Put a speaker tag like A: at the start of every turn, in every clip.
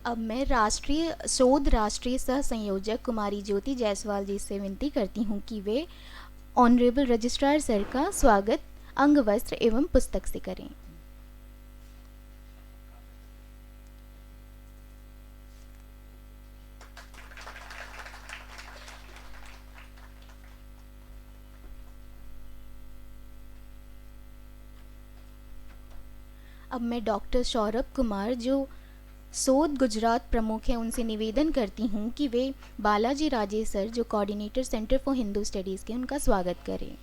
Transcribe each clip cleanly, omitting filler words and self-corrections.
A: अब मैं राष्ट्रीय सह संयोजक कुमारी ज्योति जायसवाल जी से विनती करती हूँ कि वे ऑनरेबल रजिस्ट्रार सर का स्वागत अंग वस्त्र एवं पुस्तक से करें। अब मैं डॉक्टर सौरभ कुमार जो सोद गुजरात प्रमुख हैं उनसे निवेदन करती हूँ कि वे बालाजी राजेश सर जो coordinator centre for Hindu studies के उनका स्वागत करें।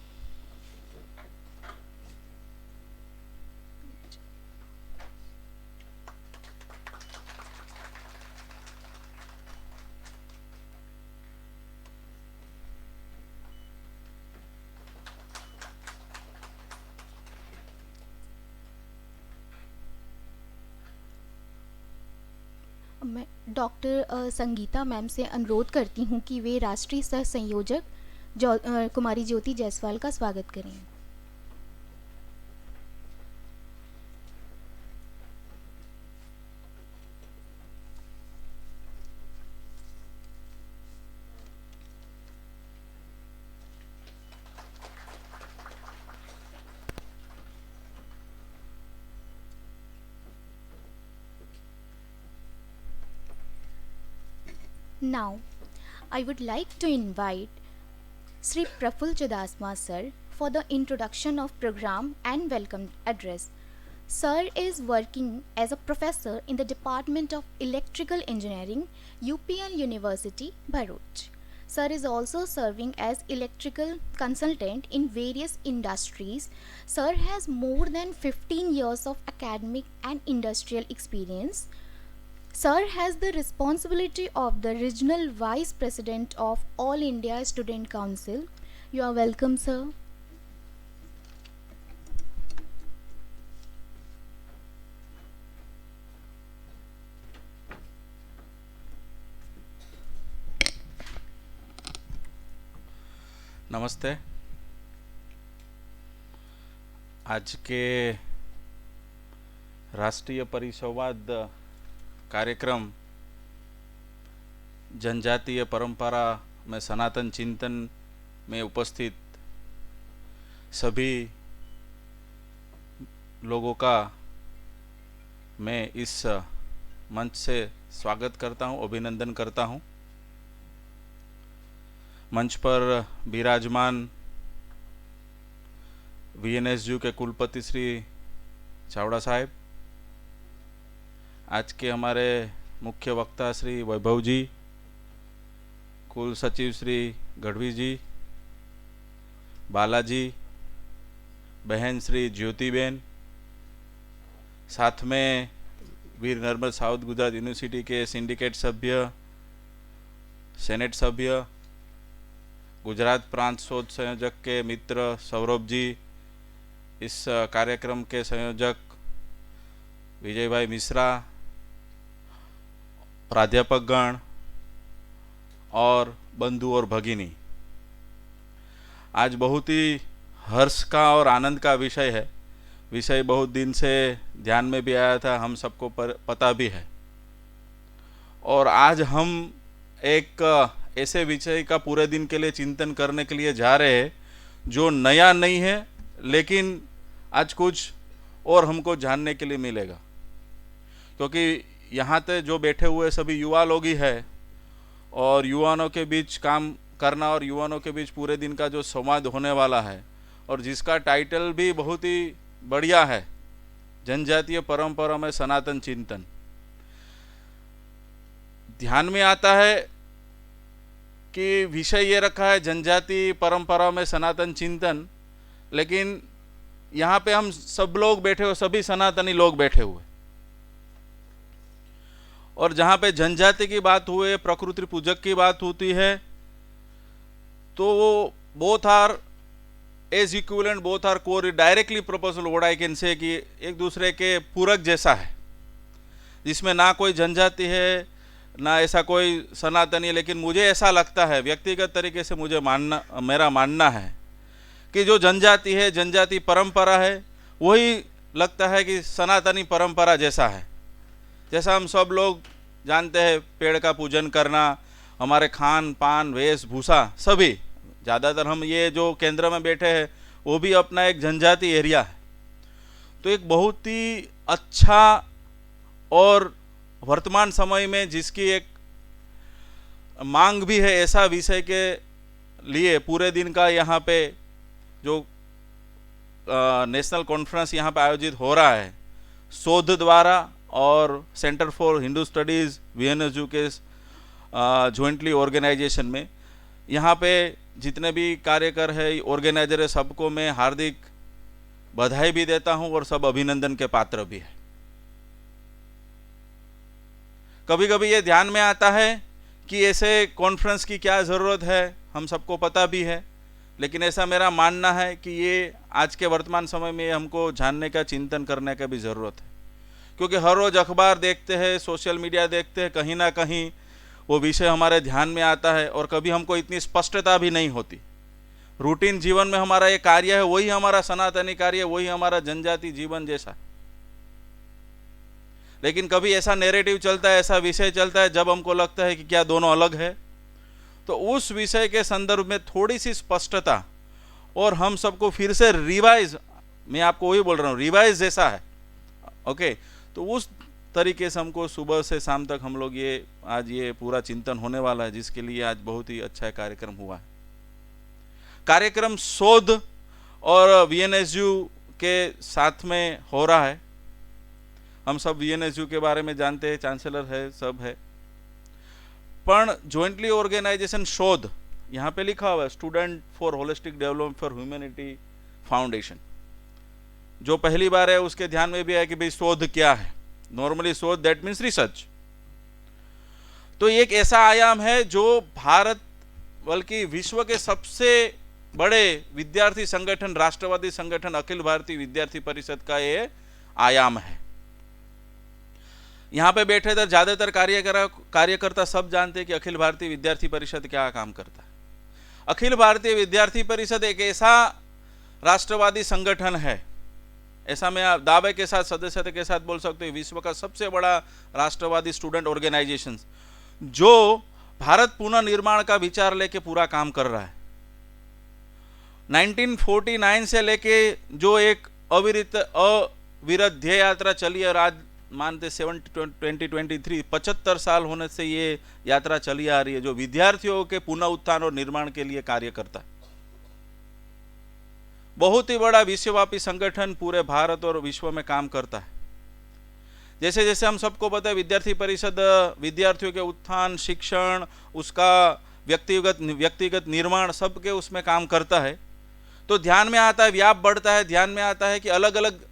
A: मैं डॉक्टर संगीता मैम से अनुरोध करती हूँ कि वे राष्ट्रीय सह संयोजक कुमारी ज्योति जायसवाल का स्वागत करें। Now, I would like to invite Sri Praful Chudasma sir for the introduction of program and welcome address. Sir is working as a professor in the Department of Electrical Engineering, UPL University, Bharuch. Sir is also serving as electrical consultant in various industries. Sir has more than 15 years of academic and industrial experience. Sir has the responsibility of the Regional Vice President of All India Student Council. You are welcome, sir.
B: नमस्ते। आज के राष्ट्रीय परिसंवाद कार्यक्रम जनजातीय परंपरा में सनातन चिंतन में उपस्थित सभी लोगों का मैं इस मंच से स्वागत करता हूं, अभिनंदन करता हूं। मंच पर विराजमान VNSU के कुलपति श्री चावड़ा साहेब, आज के हमारे मुख्य वक्ता श्री वैभव जी, कुल सचिव श्री गढ़वी जी, बालाजी, बहन श्री ज्योतिबेन, साथ में वीर नर्मद साउथ गुजरात यूनिवर्सिटी के सिंडिकेट सभ्य, सेनेट सभ्य, गुजरात प्रांत शोध संयोजक के मित्र सौरभ जी, इस कार्यक्रम के संयोजक विजय भाई मिश्रा, प्राध्यापकगण और बंधु और भगिनी, आज बहुत ही हर्ष का और आनंद का विषय है। विषय बहुत दिन से ध्यान में भी आया था, हम सबको पता भी है। और आज हम एक ऐसे विषय का पूरे दिन के लिए चिंतन करने के लिए जा रहे हैं जो नया नहीं है, लेकिन आज कुछ और हमको जानने के लिए मिलेगा, क्योंकि यहाँ पे जो बैठे हुए सभी युवा लोग ही है और युवाओं के बीच काम करना और युवाओं के बीच पूरे दिन का जो संवाद होने वाला है और जिसका टाइटल भी बहुत ही बढ़िया है, जनजातीय परंपरा में सनातन चिंतन। ध्यान में आता है कि विषय ये रखा है जनजाति परंपरा में सनातन चिंतन, लेकिन यहाँ पे हम सब लोग बैठे हुए, सभी सनातनी लोग बैठे हुए, और जहाँ पे जनजाति की बात हुए, प्रकृति पूजक की बात होती है, तो वो both are as equivalent, both are core directly proportional, what I can say, कि एक दूसरे के पूरक जैसा है, जिसमें ना कोई जनजाति है ना ऐसा कोई सनातनी। लेकिन मुझे ऐसा लगता है, व्यक्तिगत तरीके से मेरा मानना है कि जो जनजाति है, जनजाति परंपरा है, वही लगता है कि सनातनी परंपरा जैसा है। जैसा हम सब लोग जानते हैं पेड़ का पूजन करना, हमारे खान पान वेशभूषा सभी, ज़्यादातर हम ये जो केंद्र में बैठे हैं वो भी अपना एक जनजाति एरिया है। तो एक बहुत ही अच्छा और वर्तमान समय में जिसकी एक मांग भी है, ऐसा विषय के लिए पूरे दिन का यहाँ पे जो नेशनल कॉन्फ्रेंस यहाँ पे आयोजित हो रहा है शोध द्वारा और centre for Hindu studies VNSU के जॉइंटली ऑर्गेनाइजेशन में, यहाँ पे जितने भी कार्यकर है, ऑर्गेनाइजर है, सबको मैं हार्दिक बधाई भी देता हूँ और सब अभिनंदन के पात्र भी है। कभी कभी ये ध्यान में आता है कि ऐसे कॉन्फ्रेंस की क्या ज़रूरत है, हम सबको पता भी है, लेकिन ऐसा मेरा मानना है कि ये आज के वर्तमान समय में हमको जानने का, चिंतन करने का भी ज़रूरत है, क्योंकि हर रोज़ अखबार देखते हैं, सोशल मीडिया देखते हैं, कहीं ना कहीं वो विषय हमारे ध्यान में आता है और कभी हमको इतनी स्पष्टता भी नहीं होती। रूटीन जीवन में हमारा ये कार्य है, वही हमारा सनातनी कार्य है, वही हमारा जनजाति जीवन जैसा, लेकिन कभी ऐसा नैरेटिव चलता है, ऐसा विषय चलता है जब हमको लगता है कि क्या दोनों अलग है, तो उस विषय के संदर्भ में थोड़ी सी स्पष्टता और हम सबको फिर से रिवाइज, मैं आपको वही बोल रहा हूँ, रिवाइज जैसा है, ओके। तो उस तरीके से हमको सुबह से शाम तक हम लोग ये आज ये पूरा चिंतन होने वाला है, जिसके लिए आज बहुत ही अच्छा कार्यक्रम हुआ है। कार्यक्रम शोध और VNSU के साथ में हो रहा है। हम सब VNSU के बारे में जानते हैं, चांसलर है, सब है, पर जॉइंटली ऑर्गेनाइजेशन शोध यहाँ पे लिखा हुआ है student for holistic development for humanity foundation. जो पहली बार है उसके ध्यान में भी है कि भाई शोध क्या है। नॉर्मली शोध दैट मीन्स रिसर्च। तो एक ऐसा आयाम है जो भारत बल्कि विश्व के सबसे बड़े विद्यार्थी संगठन, राष्ट्रवादी संगठन अखिल भारतीय विद्यार्थी परिषद का ये आयाम है। यहाँ पे बैठे तो ज्यादातर कार्यकर्ता सब जानते हैं कि अखिल भारतीय विद्यार्थी परिषद क्या काम करता है। अखिल भारतीय विद्यार्थी परिषद एक ऐसा राष्ट्रवादी संगठन है, ऐसा मैं दावे के साथ, सदस्यता के साथ बोल सकते हैं, विश्व का सबसे बड़ा राष्ट्रवादी स्टूडेंट ऑर्गेनाइजेशन जो भारत पुनर्निर्माण का विचार लेके पूरा काम कर रहा है। 1949 से लेके जो एक अविरत ध्येय यात्रा चली और आज मानते 2023 75 साल होने से ये यात्रा चली आ रही है, जो विद्यार्थियों के पुनः उत्थान और निर्माण के लिए कार्य करता है। बहुत ही बड़ा विश्वव्यापी संगठन पूरे भारत और विश्व में काम करता है। जैसे जैसे हम सबको पता है विद्यार्थी परिषद विद्यार्थियों के उत्थान, शिक्षण, उसका व्यक्तिगत निर्माण सबके उसमें काम करता है। तो ध्यान में आता है, व्याप बढ़ता है, ध्यान में आता है कि अलग अलग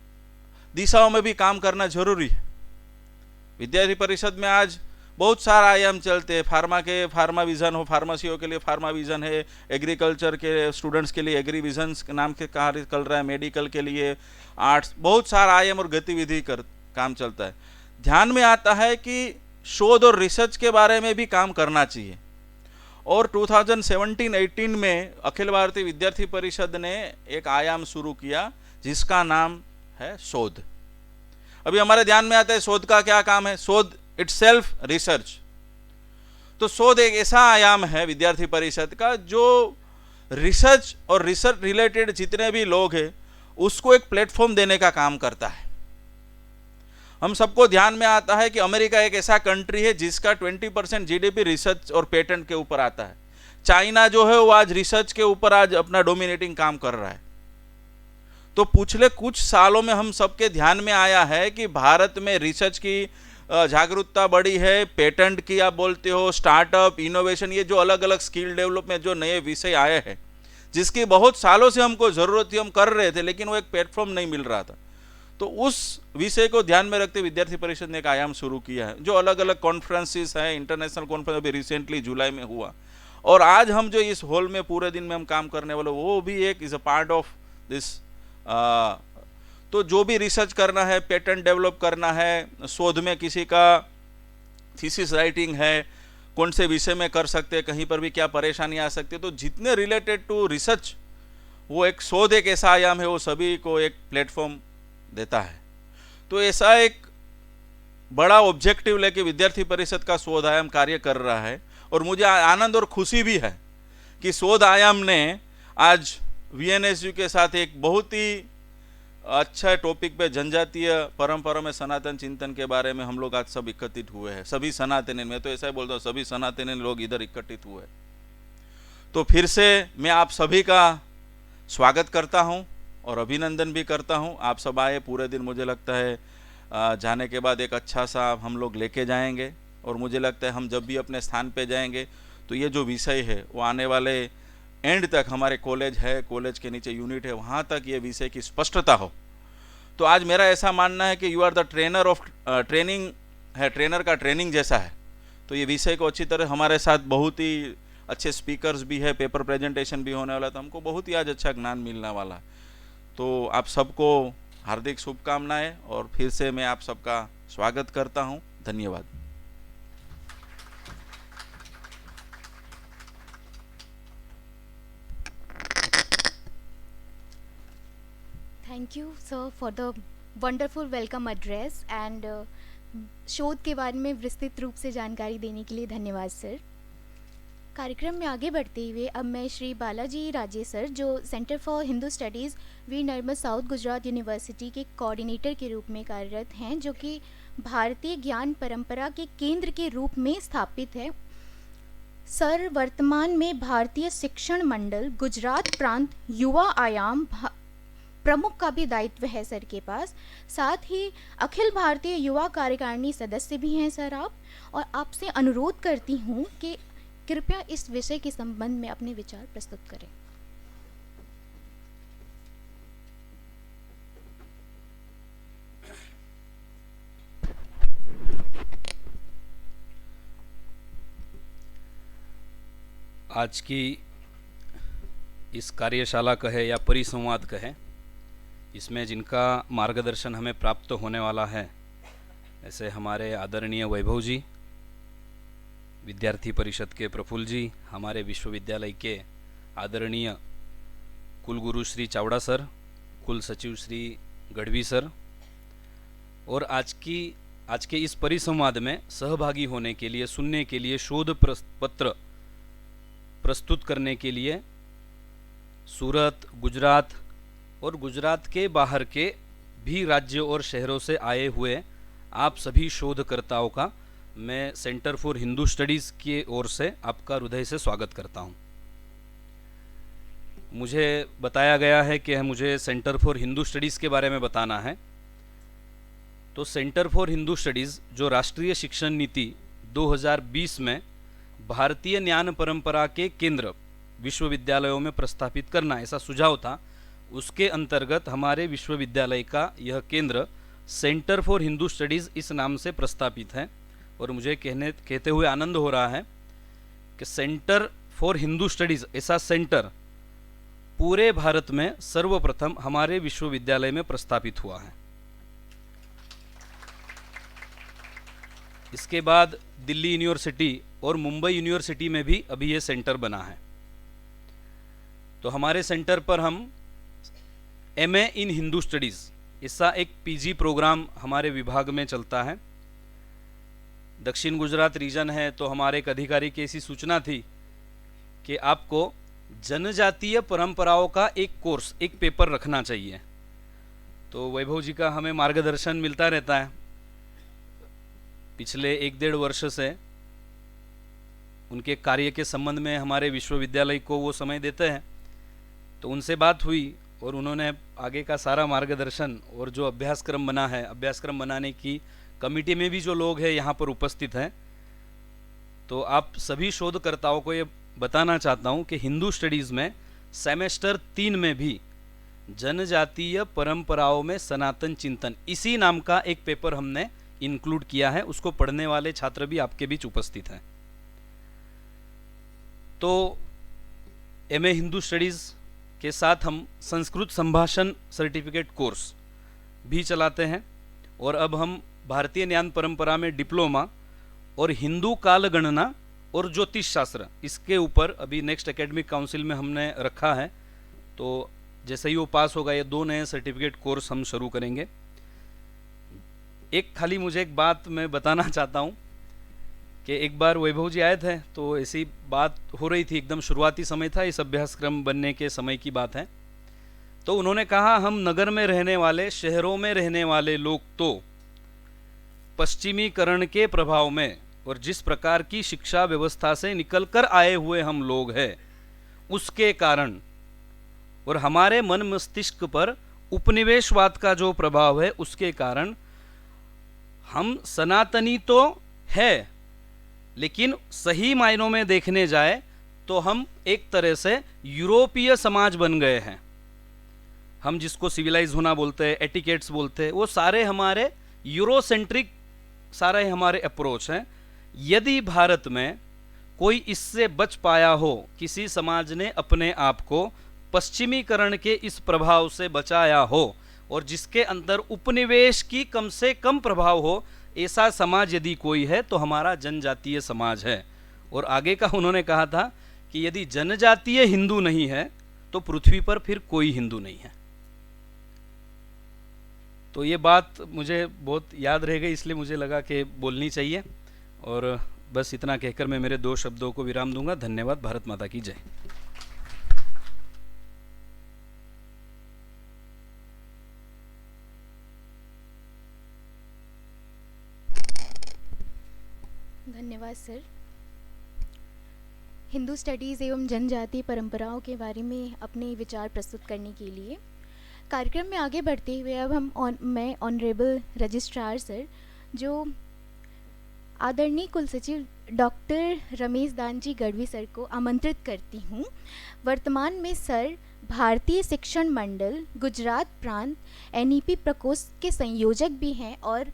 B: दिशाओं में भी काम करना जरूरी है। विद्यार्थी परिषद में आज बहुत सारा आयाम चलते हैं। फार्मा विजन हो, फार्मेसियों के लिए फार्मा विजन है, एग्रीकल्चर के स्टूडेंट्स के लिए एग्री विजन नाम के कार्य चल रहा है, मेडिकल के लिए आर्ट्स, बहुत सारा आयाम और गतिविधि काम चलता है। ध्यान में आता है कि शोध और रिसर्च के बारे में भी काम करना चाहिए। और 2017-18 में अखिल भारतीय विद्यार्थी परिषद ने एक आयाम शुरू किया जिसका नाम है शोध। अभी हमारे ध्यान में आता है शोध का क्या काम है, शोध इटसेल्फ रिसर्च। तो शोध एक ऐसा आयाम है विद्यार्थी परिषद का जो रिसर्च और रिसर्च रिलेटेड जितने भी लोग हैं उसको एक प्लेटफॉर्म देने का काम करता है। हम सबको ध्यान में आता है कि अमेरिका एक ऐसा कंट्री है जिसका 20% GDP रिसर्च और पेटेंट के ऊपर आता है। चाइना जो है वो आज रिसर्च के ऊपर आज अपना डोमिनेटिंग काम कर रहा है। तो पिछले कुछ सालों में हम सबके ध्यान में आया है कि भारत में रिसर्च की जागरूकता बढ़ी है, पेटेंट की आप बोलते हो, स्टार्टअप, इनोवेशन, ये जो अलग अलग स्किल डेवलपमेंट जो नए विषय आए हैं जिसकी बहुत सालों से हमको ज़रूरत थी, हम कर रहे थे, लेकिन वो एक प्लेटफॉर्म नहीं मिल रहा था। तो उस विषय को ध्यान में रखते विद्यार्थी परिषद ने एक आयाम शुरू किया है। जो अलग अलग कॉन्फ्रेंसेस हैं, इंटरनेशनल कॉन्फ्रेंस अभी रिसेंटली जुलाई में हुआ, और आज हम जो इस हॉल में पूरे दिन में हम काम करने वाले वो भी एक is a part of this. तो जो भी रिसर्च करना है, पेटेंट डेवलप करना है, शोध में किसी का थीसिस राइटिंग है, कौन से विषय में कर सकते हैं, कहीं पर भी क्या परेशानी आ सकती है, तो जितने रिलेटेड टू रिसर्च वो एक शोध एक ऐसा आयाम है, वो सभी को एक प्लेटफॉर्म देता है। तो ऐसा एक बड़ा ऑब्जेक्टिव लेके विद्यार्थी परिषद का शोध आयाम कार्य कर रहा है और मुझे आनंद और खुशी भी है कि शोध आयाम ने आज वीएनएसयू के साथ एक बहुत ही अच्छा टॉपिक पे जनजातीय परंपरा में सनातन चिंतन के बारे में हम लोग आज सब इकट्ठित हुए हैं। सभी सनातनी, मैं तो ऐसा ही बोलता हूँ, सभी सनातनी लोग इधर इकट्ठित हुए। तो फिर से मैं आप सभी का स्वागत करता हूँ और अभिनंदन भी करता हूँ। आप सब आए, पूरे दिन मुझे लगता है जाने के बाद एक अच्छा सा हम लोग लेके जाएंगे और मुझे लगता है हम जब भी अपने स्थान पे जाएंगे तो ये जो विषय है वो आने वाले एंड तक, हमारे कॉलेज है, कॉलेज के नीचे यूनिट है, वहाँ तक ये विषय की स्पष्टता हो। तो आज मेरा ऐसा मानना है कि you are the trainer of training है, ट्रेनर का ट्रेनिंग जैसा है। तो ये विषय को अच्छी तरह, हमारे साथ बहुत ही अच्छे स्पीकर्स भी है, पेपर प्रेजेंटेशन भी होने वाला, तो हमको बहुत ही आज अच्छा ज्ञान मिलने वाला। तो आप सबको हार्दिक शुभकामनाएं और फिर से मैं आप सबका स्वागत करता हूं। धन्यवाद।
A: Thank you sir for the wonderful welcome address and शोध के बारे में विस्तृत रूप से जानकारी देने के लिए धन्यवाद सर। कार्यक्रम में आगे बढ़ते हुए अब मैं श्री बालाजी राजे सर, जो centre for Hindu studies Veer Narmad south Gujarat university के कोऑर्डिनेटर के रूप में कार्यरत हैं, जो कि भारतीय ज्ञान परंपरा के केंद्र के रूप में स्थापित है। सर वर्तमान में भारतीय शिक्षण मंडल गुजरात प्रांत युवा आयाम प्रमुख का भी दायित्व है सर के पास। साथ ही अखिल भारतीय युवा कार्यकारिणी सदस्य भी हैं सर आप। और आपसे अनुरोध करती हूँ कि कृपया इस विषय के संबंध में अपने विचार प्रस्तुत करें।
C: आज की इस कार्यशाला कहे या परिसंवाद कहे, इसमें जिनका मार्गदर्शन हमें प्राप्त होने वाला है, ऐसे हमारे आदरणीय वैभव जी, विद्यार्थी परिषद के प्रफुल्ल जी, हमारे विश्वविद्यालय के आदरणीय कुलगुरु श्री चावड़ा सर, कुल सचिव श्री गढ़वी सर, और आज के इस परिसंवाद में सहभागी होने के लिए, सुनने के लिए, शोध पत्र प्रस्तुत करने के लिए सूरत, गुजरात और गुजरात के बाहर के भी राज्यों और शहरों से आए हुए आप सभी शोधकर्ताओं का मैं सेंटर फॉर हिंदू स्टडीज़ की ओर से आपका हृदय से स्वागत करता हूं। मुझे बताया गया है कि मुझे सेंटर फॉर हिंदू स्टडीज़ के बारे में बताना है। तो सेंटर फॉर हिंदू स्टडीज़ जो राष्ट्रीय शिक्षण नीति 2020 में भारतीय ज्ञान परंपरा के केंद्र विश्वविद्यालयों में प्रस्थापित करना, ऐसा सुझाव था, उसके अंतर्गत हमारे विश्वविद्यालय का यह केंद्र सेंटर फॉर हिंदू स्टडीज़ इस नाम से प्रस्तापित है। और मुझे कहते हुए आनंद हो रहा है कि सेंटर फॉर हिंदू स्टडीज़ ऐसा सेंटर पूरे भारत में सर्वप्रथम हमारे विश्वविद्यालय में प्रस्तापित हुआ है। इसके बाद दिल्ली यूनिवर्सिटी और मुंबई यूनिवर्सिटी में भी अभी ये सेंटर बना है। तो हमारे सेंटर पर हम एमए इन हिंदू स्टडीज़, ऐसा एक पीजी प्रोग्राम हमारे विभाग में चलता है। दक्षिण गुजरात रीजन है, तो हमारे एक अधिकारी की ऐसी सूचना थी कि आपको जनजातीय परंपराओं का एक कोर्स, एक पेपर रखना चाहिए। तो वैभव जी का हमें मार्गदर्शन मिलता रहता है। पिछले 1-1.5 वर्ष से उनके कार्य के संबंध में हमारे विश्वविद्यालय को वो समय देते हैं। तो उनसे बात हुई और उन्होंने आगे का सारा मार्गदर्शन और जो अभ्यासक्रम बना है, अभ्यासक्रम बनाने की कमेटी में भी जो लोग हैं यहाँ पर उपस्थित हैं, तो आप सभी शोधकर्ताओं को ये बताना चाहता हूँ कि हिंदू स्टडीज़ में सेमेस्टर 3 में भी जनजातीय परंपराओं में सनातन चिंतन, इसी नाम का एक पेपर हमने इंक्लूड किया है। उसको पढ़ने वाले छात्र भी आपके बीच उपस्थित हैं। तो एमए हिंदू स्टडीज़ के साथ हम संस्कृत संभाषण सर्टिफिकेट कोर्स भी चलाते हैं। और अब हम भारतीय ज्ञान परंपरा में डिप्लोमा और हिंदू काल गणना और ज्योतिष शास्त्र, इसके ऊपर अभी नेक्स्ट एकेडमिक काउंसिल में हमने रखा है। तो जैसे ही वो पास होगा, ये 2 नए सर्टिफिकेट कोर्स हम शुरू करेंगे। एक खाली मुझे एक बात मैं बताना चाहता हूँ कि एक बार वैभव जी आए थे, तो ऐसी बात हो रही थी, एकदम शुरुआती समय था, इस अभ्यासक्रम बनने के समय की बात है। तो उन्होंने कहा, हम नगर में रहने वाले, शहरों में रहने वाले लोग तो पश्चिमीकरण के प्रभाव में और जिस प्रकार की शिक्षा व्यवस्था से निकल कर आए हुए हम लोग हैं, उसके कारण और हमारे मन मस्तिष्क पर उपनिवेशवाद का जो प्रभाव है उसके कारण हम सनातनी तो है, लेकिन सही मायनों में देखने जाए तो हम एक तरह से यूरोपीय समाज बन गए हैं। हम जिसको सिविलाइज होना बोलते हैं, एटिकेट्स बोलते हैं, वो सारे हमारे यूरोसेंट्रिक सारे हमारे अप्रोच हैं। यदि भारत में कोई इससे बच पाया हो, किसी समाज ने अपने आप को पश्चिमीकरण के इस प्रभाव से बचाया हो और जिसके अंदर उपनिवेश की कम से कम प्रभाव हो, ऐसा समाज यदि कोई है तो हमारा जनजातीय समाज है। और आगे का उन्होंने कहा था कि यदि जनजातीय हिंदू नहीं है तो पृथ्वी पर फिर कोई हिंदू नहीं है। तो ये बात मुझे बहुत याद रह गई, इसलिए मुझे लगा कि बोलनी चाहिए। और बस इतना कहकर मैं मेरे 2 शब्दों को विराम दूंगा। धन्यवाद। भारत माता की जय।
A: धन्यवाद सर। हिंदू स्टडीज़ एवं जनजातीय परंपराओं के बारे में अपने विचार प्रस्तुत करने के लिए कार्यक्रम में आगे बढ़ते हुए अब मैं ऑनरेबल रजिस्ट्रार सर, जो आदरणीय कुल सचिव डॉक्टर रमेश दान जी गढ़वी सर को आमंत्रित करती हूँ। वर्तमान में सर भारतीय शिक्षण मंडल गुजरात प्रांत NEP प्रकोष्ठ के संयोजक भी हैं और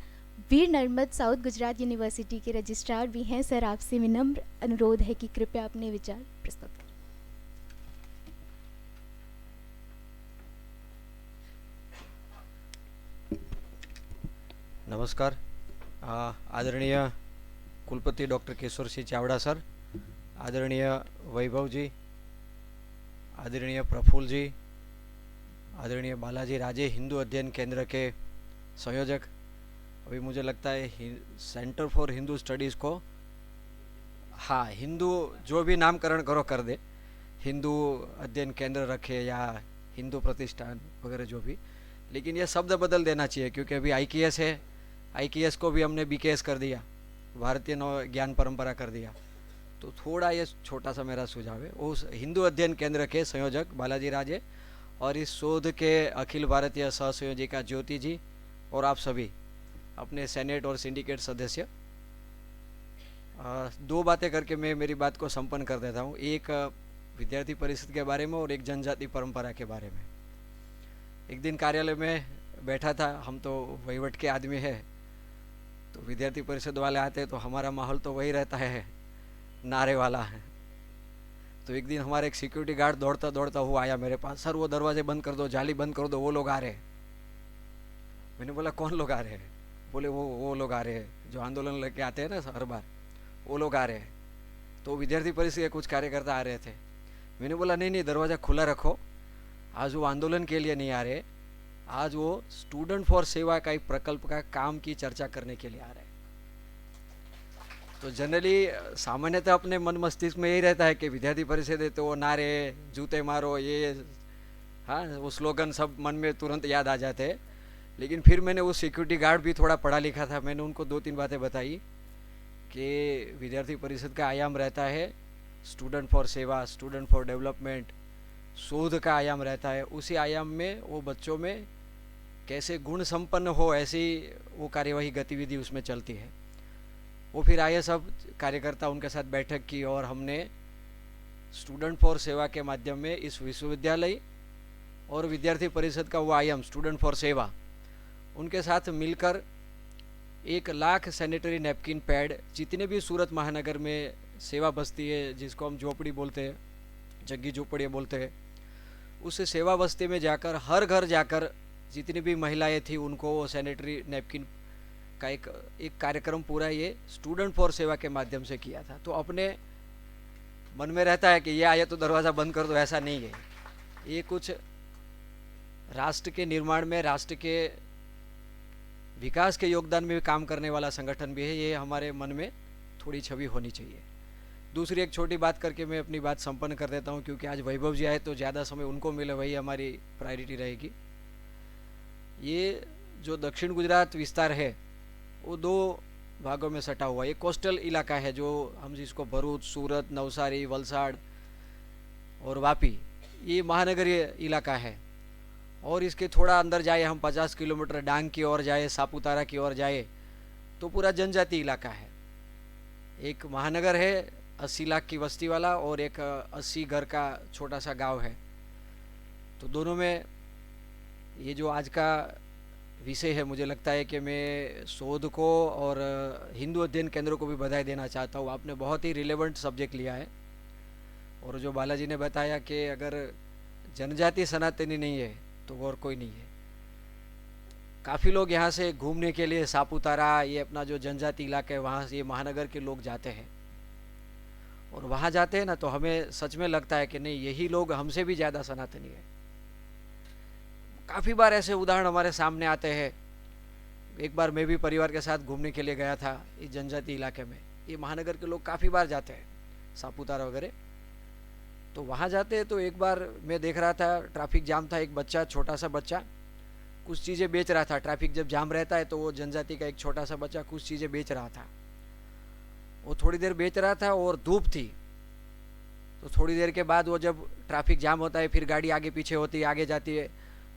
A: वीर नर्मद साउथ गुजरात यूनिवर्सिटी के रजिस्ट्रार भी हैं। सर, आपसे विनम्र अनुरोध है कि कृपया अपने विचार प्रस्तुत करें।
D: नमस्कार। आदरणीय कुलपति डॉक्टर केशवर सिंह चावड़ा सर, आदरणीय वैभव जी, आदरणीय प्रफुल्ल जी, आदरणीय बालाजी राजे, हिंदू अध्ययन केंद्र के संयोजक। अभी मुझे लगता है सेंटर फॉर हिंदू स्टडीज़ को, हाँ, हिंदू जो भी नामकरण करो कर दे, हिंदू अध्ययन केंद्र रखे या हिंदू प्रतिष्ठान वगैरह जो भी, लेकिन ये शब्द बदल देना चाहिए क्योंकि अभी IKS है, IKS को भी हमने BKS कर दिया, भारतीय नव ज्ञान परंपरा कर दिया। तो थोड़ा ये छोटा सा मेरा सुझाव है। उस हिंदू अध्ययन केंद्र के संयोजक बालाजी राजे और इस शोध के अखिल भारतीय सह संयोजिका ज्योति जी और आप सभी अपने सेनेट और सिंडिकेट सदस्य, 2 बातें करके मैं मेरी बात को संपन्न कर देता हूँ। एक विद्यार्थी परिषद के बारे में और एक जनजाति परंपरा के बारे में। एक दिन कार्यालय में बैठा था, हम तो वहीवट के आदमी है, तो विद्यार्थी परिषद वाले आते तो हमारा माहौल तो वही रहता है, नारे वाला है। तो एक दिन हमारे एक सिक्योरिटी गार्ड दौड़ता दौड़ता हुआ आया मेरे पास, सर वो दरवाजे बंद कर दो, जाली बंद कर दो, वो लोग आ रहे हैं। मैंने बोला कौन लोग आ रहे हैं? बोले वो लोग आ रहे हैं जो आंदोलन लेके आते हैं ना हर बार, वो लोग आ रहे हैं। तो विद्यार्थी परिषद के कुछ कार्यकर्ता आ रहे थे। मैंने बोला नहीं, दरवाज़ा खुला रखो, आज वो आंदोलन के लिए नहीं आ रहे, आज वो स्टूडेंट फॉर सेवा का एक प्रकल्प का काम की चर्चा करने के लिए आ रहे हैं। तो जनरली सामान्यतः अपने मन मस्तिष्क में यही रहता है कि विद्यार्थी परिषद है तो वो नारे, जूते मारो, ये हाँ वो स्लोगन सब मन में तुरंत याद आ जाते हैं। लेकिन फिर मैंने वो सिक्योरिटी गार्ड भी थोड़ा पढ़ा लिखा था, मैंने उनको 2-3 बातें बताई कि विद्यार्थी परिषद का आयाम रहता है स्टूडेंट फॉर सेवा, स्टूडेंट फॉर डेवलपमेंट, शोध का आयाम रहता है। उसी आयाम में वो बच्चों में कैसे गुण संपन्न हो, ऐसी वो कार्यवाही गतिविधि उसमें चलती है। वो फिर आए सब कार्यकर्ता, उनके साथ बैठक की और हमने स्टूडेंट फॉर सेवा के माध्यम में इस विश्वविद्यालय और विद्यार्थी परिषद का वो आयाम स्टूडेंट फॉर सेवा, उनके साथ मिलकर 1 लाख सैनिटरी नैपकिन पैड जितने भी सूरत महानगर में सेवा बस्ती है, जिसको हम झोपड़ी बोलते हैं, झग्गी झोपड़ी बोलते हैं, उस सेवा बस्ती में जाकर हर घर जाकर जितनी भी महिलाएं थी उनको वो सैनिटरी नैपकिन का एक कार्यक्रम पूरा ये स्टूडेंट फॉर सेवा के माध्यम से किया था। तो अपने मन में रहता है कि ये आया तो दरवाज़ा बंद कर दो, ऐसा नहीं है। ये कुछ राष्ट्र के निर्माण में, राष्ट्र के विकास के योगदान में भी काम करने वाला संगठन भी है, ये हमारे मन में थोड़ी छवि होनी चाहिए। दूसरी एक छोटी बात करके मैं अपनी बात संपन्न कर देता हूँ, क्योंकि आज वैभव जी आए तो ज़्यादा समय उनको मिले, वही हमारी प्रायोरिटी रहेगी। ये जो दक्षिण गुजरात विस्तार है वो दो भागों में सटा हुआ है। एक कोस्टल इलाका है जो हम जिसको भरूच, सूरत, नवसारी, वलसाड़ और वापी, ये महानगरीय इलाका है। और इसके थोड़ा अंदर जाए हम 50 किलोमीटर डांग की ओर जाए, सापुतारा की ओर जाए तो पूरा जनजाति इलाका है। एक महानगर है 80 लाख की बस्ती वाला और एक 80 घर का छोटा सा गांव है। तो दोनों में ये जो आज का विषय है, मुझे लगता है कि मैं शोध को और हिंदू अध्ययन केंद्र को भी बधाई देना चाहता हूँ। आपने बहुत ही रिलेवेंट सब्जेक्ट लिया है। और जो बालाजी ने बताया कि अगर जनजाति सनातनी नहीं है तो और कोई नहीं है। काफ़ी लोग यहाँ से घूमने के लिए सापुतारा, ये अपना जो जनजाति इलाका है, वहाँ से ये महानगर के लोग जाते हैं। और वहाँ जाते हैं ना तो हमें सच में लगता है कि नहीं, यही लोग हमसे भी ज़्यादा सनातनी है। काफ़ी बार ऐसे उदाहरण हमारे सामने आते हैं। एक बार मैं भी परिवार के साथ घूमने के लिए गया था इस जनजाति इलाके में। ये महानगर के लोग काफ़ी बार जाते हैं, सापुतारा वगैरह। तो वहाँ जाते हैं तो एक बार मैं देख रहा था, ट्रैफिक जाम था, एक बच्चा, छोटा सा बच्चा कुछ चीज़ें बेच रहा था। ट्रैफिक जब जाम रहता है तो वो जनजाति का एक छोटा सा बच्चा कुछ चीज़ें बेच रहा था। वो थोड़ी देर बेच रहा था और धूप थी, तो थोड़ी देर के बाद वो जब ट्रैफिक जाम होता है, फिर गाड़ी आगे पीछे होती है, आगे जाती है,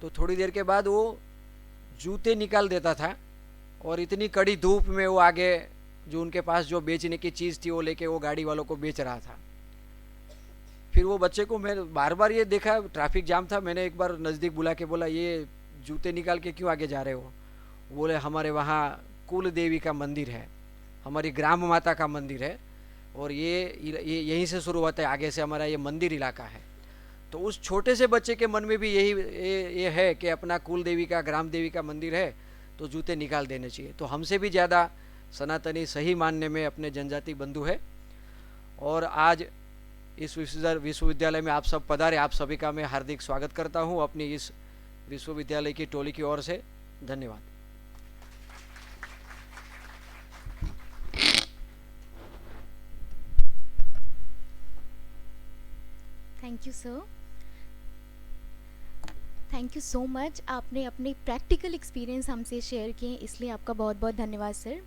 D: तो थोड़ी देर के बाद वो जूते निकाल देता था और इतनी कड़ी धूप में वो आगे जो उनके पास जो बेचने की चीज़ थी वो लेके वो गाड़ी वालों को बेच रहा था। फिर वो बच्चे को मैं बार बार ये देखा, ट्रैफिक जाम था, मैंने एक बार नज़दीक बुला के बोला, ये जूते निकाल के क्यों आगे जा रहे हो? बोले हमारे वहाँ कुल देवी का मंदिर है, हमारी ग्राम माता का मंदिर है और ये यहीं से शुरू होता है, आगे से हमारा ये मंदिर इलाका है। तो उस छोटे से बच्चे के मन में भी यही ये है कि अपना कुल देवी का, ग्राम देवी का मंदिर है तो जूते निकाल देने चाहिए। तो हमसे भी ज़्यादा सनातनी सही मानने में अपने जनजाति बंधु है। और आज इस विश्वविद्यालय में आप सब पधारे, आप सभी का मैं हार्दिक स्वागत करता हूँ अपनी इस विश्वविद्यालय की टोली की ओर से। धन्यवाद।
A: Thank you sir, thank you so much. आपने अपने प्रैक्टिकल एक्सपीरियंस हमसे शेयर किए, इसलिए आपका बहुत बहुत धन्यवाद सर।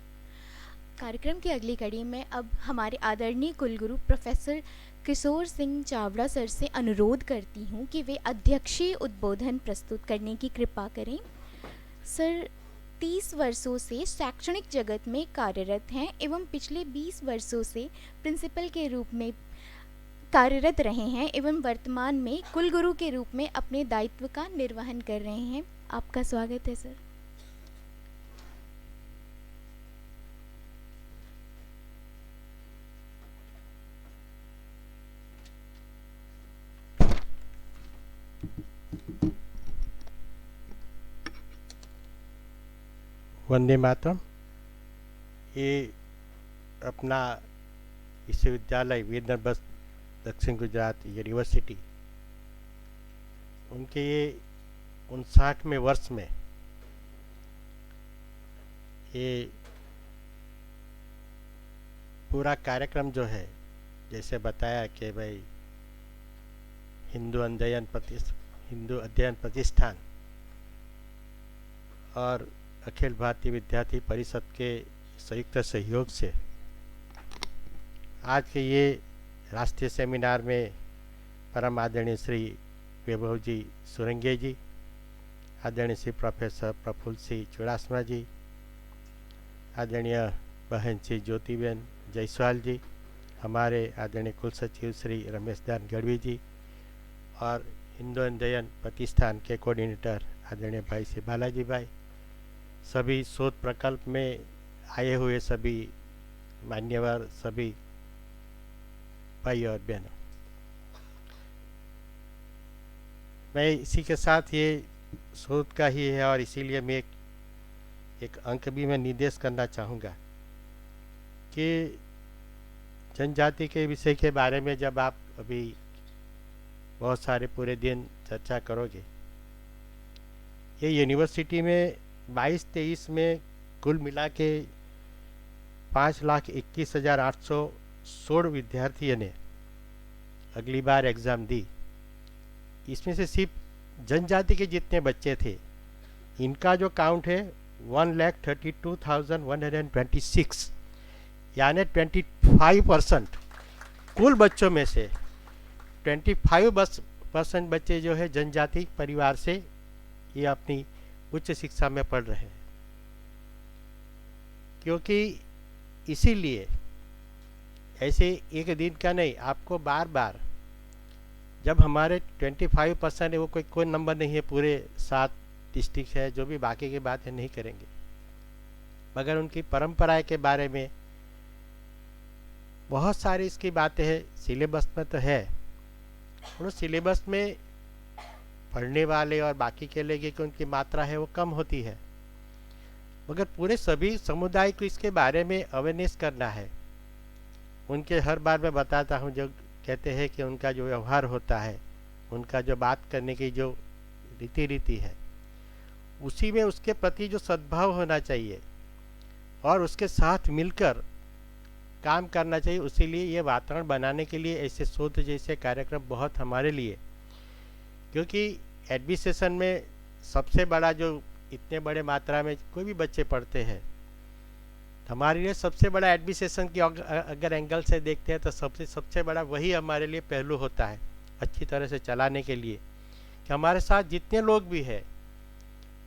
A: कार्यक्रम की अगली कड़ी में अब हमारे आदरणीय कुलगुरु प्रोफेसर किशोर सिंह चावड़ा सर से अनुरोध करती हूँ कि वे अध्यक्षीय उद्बोधन प्रस्तुत करने की कृपा करें। सर 30 वर्षों से शैक्षणिक जगत में कार्यरत हैं एवं पिछले 20 वर्षों से प्रिंसिपल के रूप में कार्यरत रहे हैं एवं वर्तमान में कुलगुरु के रूप में अपने दायित्व का निर्वहन कर रहे हैं। आपका स्वागत है सर।
E: वंदे मातरम। ये अपना विश्वविद्यालय वीरनर्बस दक्षिण गुजरात यूनिवर्सिटी, उनके ये 59वें वर्ष में ये पूरा कार्यक्रम जो है, जैसे बताया कि भाई हिंदू अध्ययन प्रतिष्ठान और अखिल भारतीय विद्यार्थी परिषद के संयुक्त सहयोग से आज के ये राष्ट्रीय सेमिनार में परम आदरणीय श्री वैभव जी सुरंगे जी, आदरणीय श्री प्रोफेसर प्रफुल्ल सिंह चुड़ासमा जी, आदरणीय बहन श्री ज्योतिबेन जायसवाल जी, हमारे आदरणीय कुल सचिव श्री रमेश दान गढ़वी जी और हिंदू अध्ययन प्रतिष्ठान के कोऑर्डिनेटर आदरणीय भाई श्री बालाजी भाई, सभी शोध प्रकल्प में आए हुए सभी मान्यवर, सभी भाई और बहनों, मैं इसी के साथ ये शोध का ही है और इसीलिए मैं एक अंक भी मैं निर्देश करना चाहूँगा कि जनजाति के विषय के बारे में जब आप अभी बहुत सारे पूरे दिन चर्चा करोगे, ये यूनिवर्सिटी में 22-23 में कुल मिला के 5,21,816 विद्यार्थियों ने अगली बार एग्ज़ाम दी। इसमें से सिर्फ जनजाति के जितने बच्चे थे इनका जो काउंट है 1,32,126, यानी 25% कुल बच्चों में से 25% बच्चे जो है जनजाति परिवार से ये अपनी उच्च शिक्षा में पढ़ रहे हैं। क्योंकि इसीलिए ऐसे एक दिन का नहीं, आपको बार बार जब हमारे 25% है, वो कोई नंबर नहीं है, पूरे 7 डिस्ट्रिक्ट है, जो भी बाकी की बात है नहीं करेंगे, मगर उनकी परंपराएं के बारे में बहुत सारी इसकी बातें हैं। सिलेबस में तो है, उन सिलेबस में पढ़ने वाले और बाकी के लिए कि उनकी मात्रा है वो कम होती है, मगर पूरे सभी समुदाय को इसके बारे में अवेयरनेस करना है। उनके हर बार मैं बताता हूँ, जो कहते हैं कि उनका जो व्यवहार होता है, उनका जो बात करने की जो रीति है, उसी में उसके प्रति जो सद्भाव होना चाहिए और उसके साथ मिलकर काम करना चाहिए। उसीलिए ये वातावरण बनाने के लिए ऐसे शोध जैसे कार्यक्रम बहुत हमारे लिए, क्योंकि एडमिनिस्ट्रेशन में सबसे बड़ा जो इतने बड़े मात्रा में कोई भी बच्चे पढ़ते हैं, हमारे लिए सबसे बड़ा एडमिनिस्ट्रेशन की अगर एंगल से देखते हैं तो सबसे बड़ा वही हमारे लिए पहलू होता है अच्छी तरह से चलाने के लिए, कि हमारे साथ जितने लोग भी हैं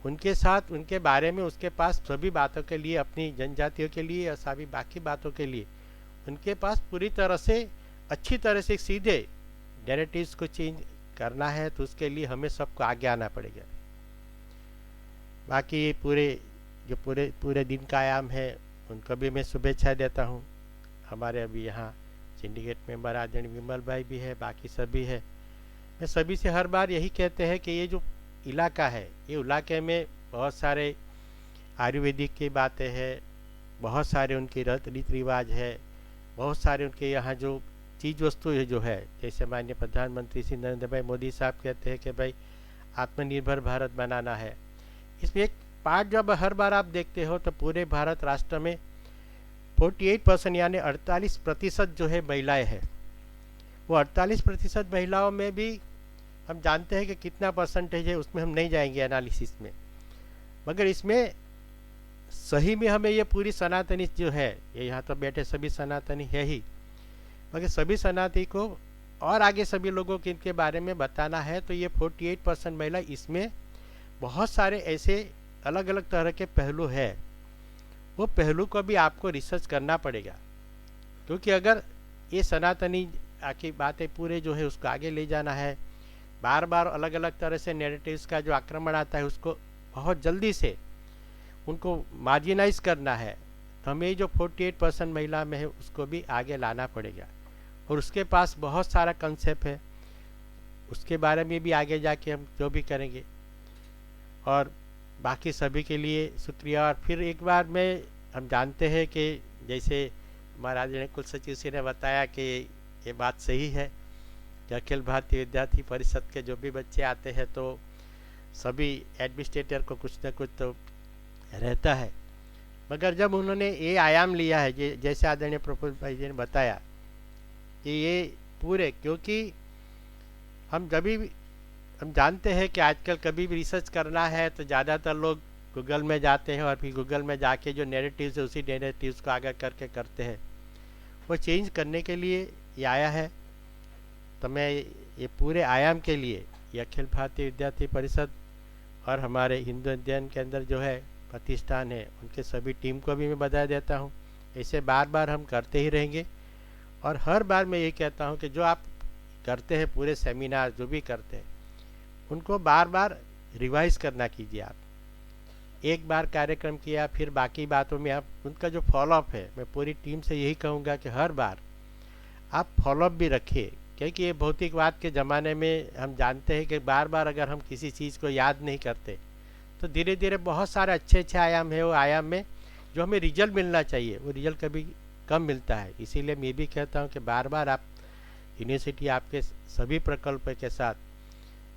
E: उनके साथ उनके बारे में उसके पास सभी बातों के लिए, अपनी जनजातियों के लिए और सभी बाकी बातों के लिए उनके पास पूरी तरह से अच्छी तरह से सीधे नैरेटिव्स को चेंज करना है, तो उसके लिए हमें सबको आगे आना पड़ेगा। बाकी ये पूरे दिन का आयाम है, उनको भी मैं शुभेच्छा देता हूँ। हमारे अभी यहाँ सिंडिकेट मेंबर आदरणीय विमल भाई भी है, बाकी सभी है। मैं सभी से हर बार यही कहते हैं कि ये जो इलाका है, ये इलाके में बहुत सारे आयुर्वेदिक की बातें हैं, बहुत सारे उनके रीति रिवाज है, बहुत सारे उनके यहाँ जो चीज़ वस्तु है जो है, जैसे माननीय प्रधानमंत्री श्री नरेंद्र भाई मोदी साहब कहते हैं कि भाई आत्मनिर्भर भारत बनाना है। इसमें एक पार्ट जब हर बार आप देखते हो तो पूरे भारत राष्ट्र में 48% यानी 48% जो है महिलाएं हैं। वो 48% महिलाओं में भी हम जानते हैं कि कितना परसेंटेज है, उसमें हम नहीं जाएंगे एनालिसिस में, मगर इसमें सही में हमें ये पूरी सनातनी जो है, ये यहाँ तो बैठे सभी सनातनी है ही, मगर सभी सनातनी को और आगे सभी लोगों के इनके बारे में बताना है। तो ये 48% महिला, इसमें बहुत सारे ऐसे अलग अलग तरह के पहलू है, वो पहलू को भी आपको रिसर्च करना पड़ेगा। क्योंकि अगर ये सनातनी की बातें पूरे जो है उसको आगे ले जाना है, बार बार अलग अलग तरह से नैरेटिव्स का जो आक्रमण आता है उसको बहुत जल्दी से उनको मार्जिनाइज करना है, तो हमें जो 48% महिला में है उसको भी आगे लाना पड़ेगा। और उसके पास बहुत सारा कंसेप्ट है, उसके बारे में भी आगे जाके हम जो भी करेंगे। और बाकी सभी के लिए शुक्रिया। और फिर एक बार में हम जानते हैं कि जैसे महाराज ने कुल सचिव जी ने बताया कि ये बात सही है कि अखिल भारतीय विद्यार्थी परिषद के जो भी बच्चे आते हैं तो सभी एडमिनिस्ट्रेटर को कुछ न कुछ तो रहता है, मगर जब उन्होंने ये आयाम लिया है, जैसे आदरणीय प्रफुल्ल भाई जी ने बताया कि ये पूरे, क्योंकि हम जानते हैं कि आजकल कभी भी रिसर्च करना है तो ज़्यादातर लोग गूगल में जाते हैं और फिर गूगल में जाके जो नैरेटिव्स है उसी नैरेटिव्स को आगे करके करते हैं। वो चेंज करने के लिए ये आया है। तो मैं ये पूरे आयाम के लिए ये अखिल भारतीय विद्यार्थी परिषद और हमारे हिंदू अध्ययन के अंदर जो है प्रतिष्ठान है, उनके सभी टीम को भी मैं बधाई देता हूँ। ऐसे बार बार हम करते ही रहेंगे। और हर बार मैं ये कहता हूँ कि जो आप करते हैं पूरे सेमिनार जो भी करते हैं उनको बार बार रिवाइज करना कीजिए। आप एक बार कार्यक्रम किया फिर बाकी बातों में आप उनका जो फॉलोअप है, मैं पूरी टीम से यही कहूँगा कि हर बार आप फॉलोअप भी रखिए, क्योंकि ये भौतिकवाद के ज़माने में हम जानते हैं कि बार बार अगर हम किसी चीज़ को याद नहीं करते तो धीरे धीरे बहुत सारे अच्छे आयाम है, वो आयाम में जो हमें रिजल्ट मिलना चाहिए वो रिजल्ट कभी कम मिलता है। इसीलिए मैं भी कहता हूँ कि बार बार आप यूनिवर्सिटी आपके सभी प्रकल्प के साथ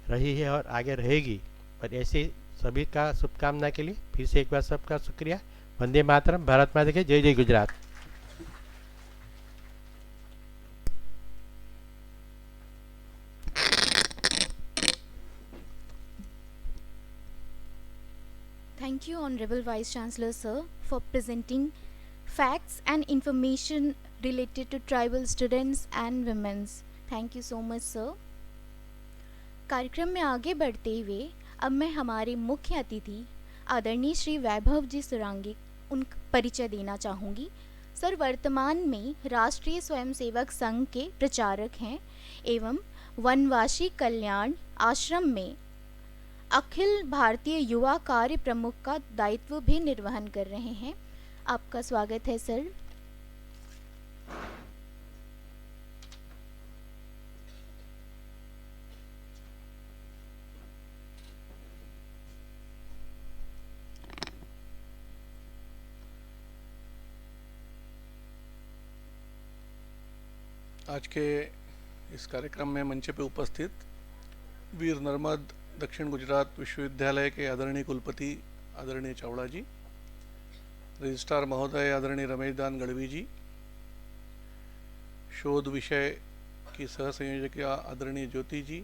E: रही है और आगे रहेगी, पर ऐसे सभी का शुभकामना के लिए फिर से एक बार सबका शुक्रिया। वंदे मातरम, भारत माता की जय जय Gujarat.
A: Thank you, Honorable Vice Chancellor Sir, for presenting facts and information related to tribal students and women's. Thank you so much, sir. कार्यक्रम में आगे बढ़ते हुए अब मैं हमारे मुख्य अतिथि आदरणीय श्री वैभव जी सुरांगे उन परिचय देना चाहूँगी। सर वर्तमान में राष्ट्रीय स्वयंसेवक संघ के प्रचारक हैं एवं वनवासी कल्याण आश्रम में अखिल भारतीय युवा कार्य प्रमुख का दायित्व भी निर्वहन कर रहे हैं। आपका स्वागत है सर।
F: आज के इस कार्यक्रम में मंच पे उपस्थित वीर नर्मद दक्षिण गुजरात विश्वविद्यालय के आदरणीय कुलपति आदरणीय चावड़ा जी, रजिस्ट्रार महोदय आदरणीय रमेशदान गढ़वी जी, शोध विषय की सह संयोजक आदरणीय ज्योति जी,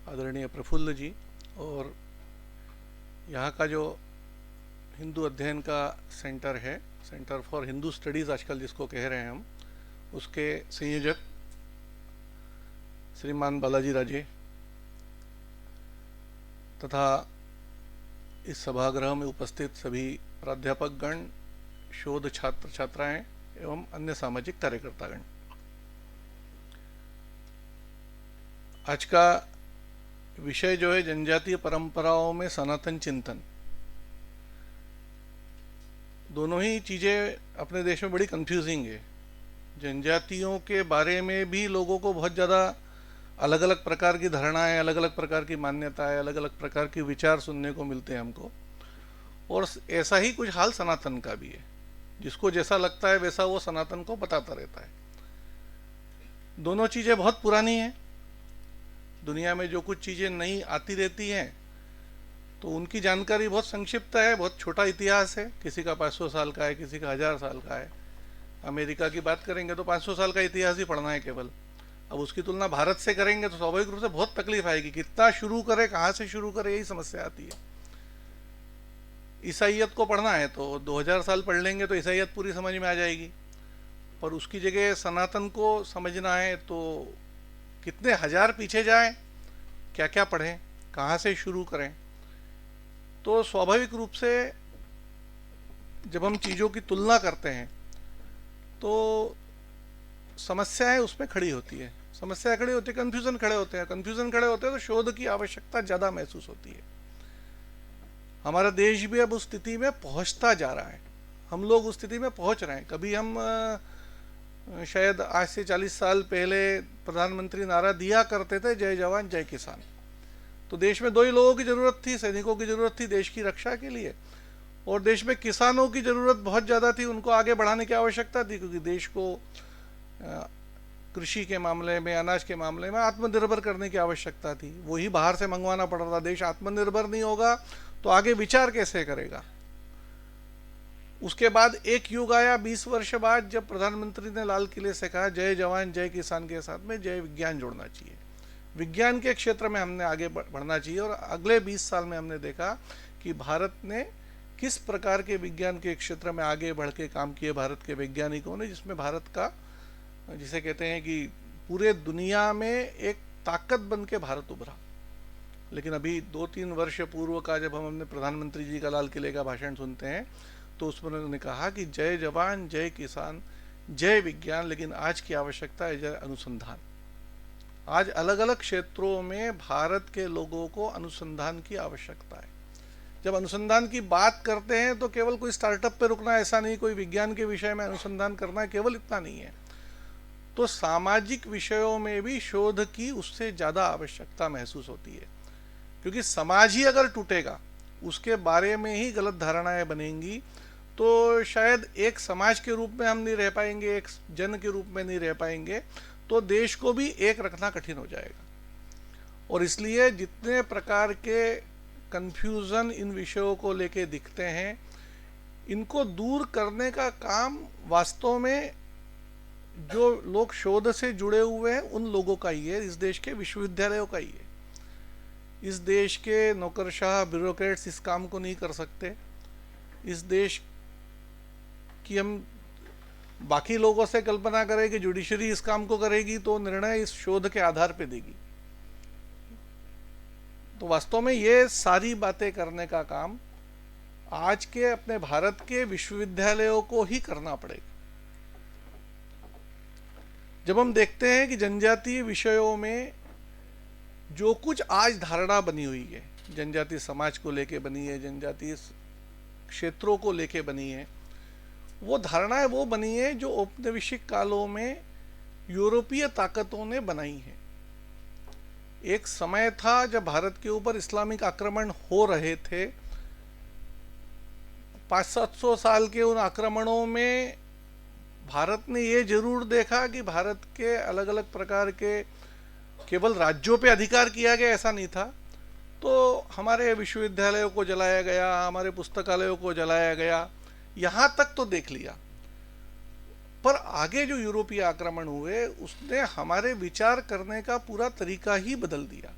F: आदरणीय प्रफुल्ल जी, और यहाँ का जो हिंदू अध्ययन का सेंटर है, सेंटर फॉर हिंदू स्टडीज़ आजकल जिसको कह रहे हैं हम, उसके संयोजक श्रीमान बालाजी राजे तथा इस सभागृह में उपस्थित सभी प्राध्यापक गण, शोध छात्र छात्राएं एवं अन्य सामाजिक कार्यकर्तागण। आज का विषय जो है जनजातीय परंपराओं में सनातन चिंतन। दोनों ही चीज़ें अपने देश में बड़ी कंफ्यूजिंग है। जनजातियों के बारे में भी लोगों को बहुत ज़्यादा अलग अलग प्रकार की धारणाएं, अलग अलग प्रकार की मान्यताएं, अलग अलग प्रकार के विचार सुनने को मिलते हैं हमको। और ऐसा ही कुछ हाल सनातन का भी है। जिसको जैसा लगता है वैसा वो सनातन को बताता रहता है। दोनों चीज़ें बहुत पुरानी हैं। दुनिया में जो कुछ चीज़ें नई आती रहती हैं तो उनकी जानकारी बहुत संक्षिप्त है, बहुत छोटा इतिहास है। किसी का 500 साल का है, किसी का 1000 साल का है। अमेरिका की बात करेंगे तो 500 साल का इतिहास ही पढ़ना है केवल। अब उसकी तुलना भारत से करेंगे तो स्वाभाविक रूप से बहुत तकलीफ आएगी। कितना शुरू करें, कहाँ से शुरू करें, यही समस्या आती है। ईसाइयत को पढ़ना है तो 2000 साल पढ़ लेंगे तो ईसाइयत पूरी समझ में आ जाएगी। पर उसकी जगह सनातन को समझना है तो कितने हजार पीछे जाएं, क्या क्या पढ़ें, कहाँ से शुरू करें। तो स्वाभाविक रूप से जब हम चीज़ों की तुलना करते हैं तो समस्याएं उसमें खड़ी होती है। समस्या खड़ी होती है, कन्फ्यूज़न खड़े होते हैं। कन्फ्यूज़न खड़े होते हैं तो शोध की आवश्यकता ज़्यादा महसूस होती है। हमारा देश भी अब उस स्थिति में पहुंचता जा रहा है। हम लोग उस स्थिति में पहुंच रहे हैं। कभी हम शायद आज से 40 साल पहले प्रधानमंत्री नारा दिया करते थे, जय जवान जय किसान। तो देश में दो ही लोगों की ज़रूरत थी, सैनिकों की ज़रूरत थी देश की रक्षा के लिए, और देश में किसानों की ज़रूरत बहुत ज़्यादा थी। उनको आगे बढ़ाने की आवश्यकता थी क्योंकि देश को कृषि के मामले में, अनाज के मामले में आत्मनिर्भर करने की आवश्यकता थी। वही बाहर से मंगवाना पड़ रहा था। देश आत्मनिर्भर नहीं होगा तो आगे विचार कैसे करेगा। उसके बाद एक युग आया 20 वर्ष बाद, जब प्रधानमंत्री ने लाल किले से कहा जय जवान जय किसान के साथ में जय विज्ञान जोड़ना चाहिए। विज्ञान के क्षेत्र में हमने आगे बढ़ना चाहिए। और अगले 20 साल में हमने देखा कि भारत ने किस प्रकार के विज्ञान के क्षेत्र में आगे बढ़ के काम किए भारत के वैज्ञानिकों ने, जिसमें भारत का, जिसे कहते हैं कि पूरे दुनिया में एक ताकत बन के भारत उभरा। लेकिन अभी 2-3 वर्ष पूर्व का जब हम अपने प्रधानमंत्री जी का लाल किले का भाषण सुनते हैं तो उसमें उन्होंने कहा कि जय जवान जय किसान जय विज्ञान, लेकिन आज की आवश्यकता है जय अनुसंधान। आज अलग अलग क्षेत्रों में भारत के लोगों को अनुसंधान की आवश्यकता है। जब अनुसंधान की बात करते हैं तो केवल कोई स्टार्टअप पे रुकना ऐसा नहीं, कोई विज्ञान के विषय में अनुसंधान करना केवल इतना नहीं है। तो सामाजिक विषयों में भी शोध की उससे ज़्यादा आवश्यकता महसूस होती है, क्योंकि समाज ही अगर टूटेगा, उसके बारे में ही गलत धारणाएं बनेंगी, तो शायद एक समाज के रूप में हम नहीं रह पाएंगे, एक जन के रूप में नहीं रह पाएंगे, तो देश को भी एक रखना कठिन हो जाएगा। और इसलिए जितने प्रकार के कंफ्यूजन इन विषयों को लेके दिखते हैं, इनको दूर करने का काम वास्तव में जो लोग शोध से जुड़े हुए हैं उन लोगों का ही है, इस देश के विश्वविद्यालयों का ही है। इस देश के नौकरशाह ब्यूरोक्रेट्स इस काम को नहीं कर सकते। इस देश की हम बाकी लोगों से कल्पना करें कि जुडिशरी इस काम को करेगी तो निर्णय इस शोध के आधार पे देगी। तो वास्तव में ये सारी बातें करने का काम आज के अपने भारत के विश्वविद्यालयों को ही करना पड़ेगा। जब हम देखते हैं कि जनजातीय विषयों में जो कुछ आज धारणा बनी हुई है, जनजातीय समाज को लेके बनी है, जनजातीय क्षेत्रों को लेके बनी है, वो धारणाएं वो बनी है जो औपनिवेशिक कालों में यूरोपीय ताकतों ने बनाई है। एक समय था जब भारत के ऊपर इस्लामिक आक्रमण हो रहे थे। 500-700 साल के उन आक्रमणों में भारत ने ये जरूर देखा कि भारत के अलग अलग प्रकार के केवल राज्यों पे अधिकार किया गया, ऐसा नहीं था। तो हमारे विश्वविद्यालयों को जलाया गया, हमारे पुस्तकालयों को जलाया गया, यहाँ तक तो देख लिया। पर आगे जो यूरोपीय आक्रमण हुए उसने हमारे विचार करने का पूरा तरीका ही बदल दिया,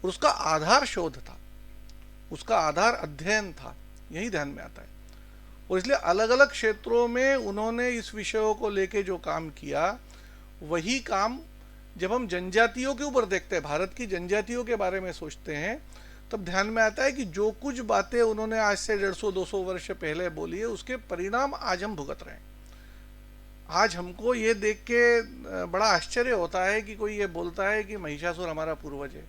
F: और उसका आधार शोध था, उसका आधार अध्ययन था, यही ध्यान में आता है। और इसलिए अलग अलग क्षेत्रों में उन्होंने इस विषयों को लेके जो काम किया, वही काम जब हम जनजातियों के ऊपर देखते हैं, भारत की जनजातियों के बारे में सोचते हैं, तब ध्यान में आता है कि जो कुछ बातें उन्होंने आज से 150-200 वर्ष पहले बोली है, उसके परिणाम आज हम भुगत रहे हैं। आज हमको ये देख के बड़ा आश्चर्य होता है कि कोई ये बोलता है कि महिषासुर हमारा पूर्वज है।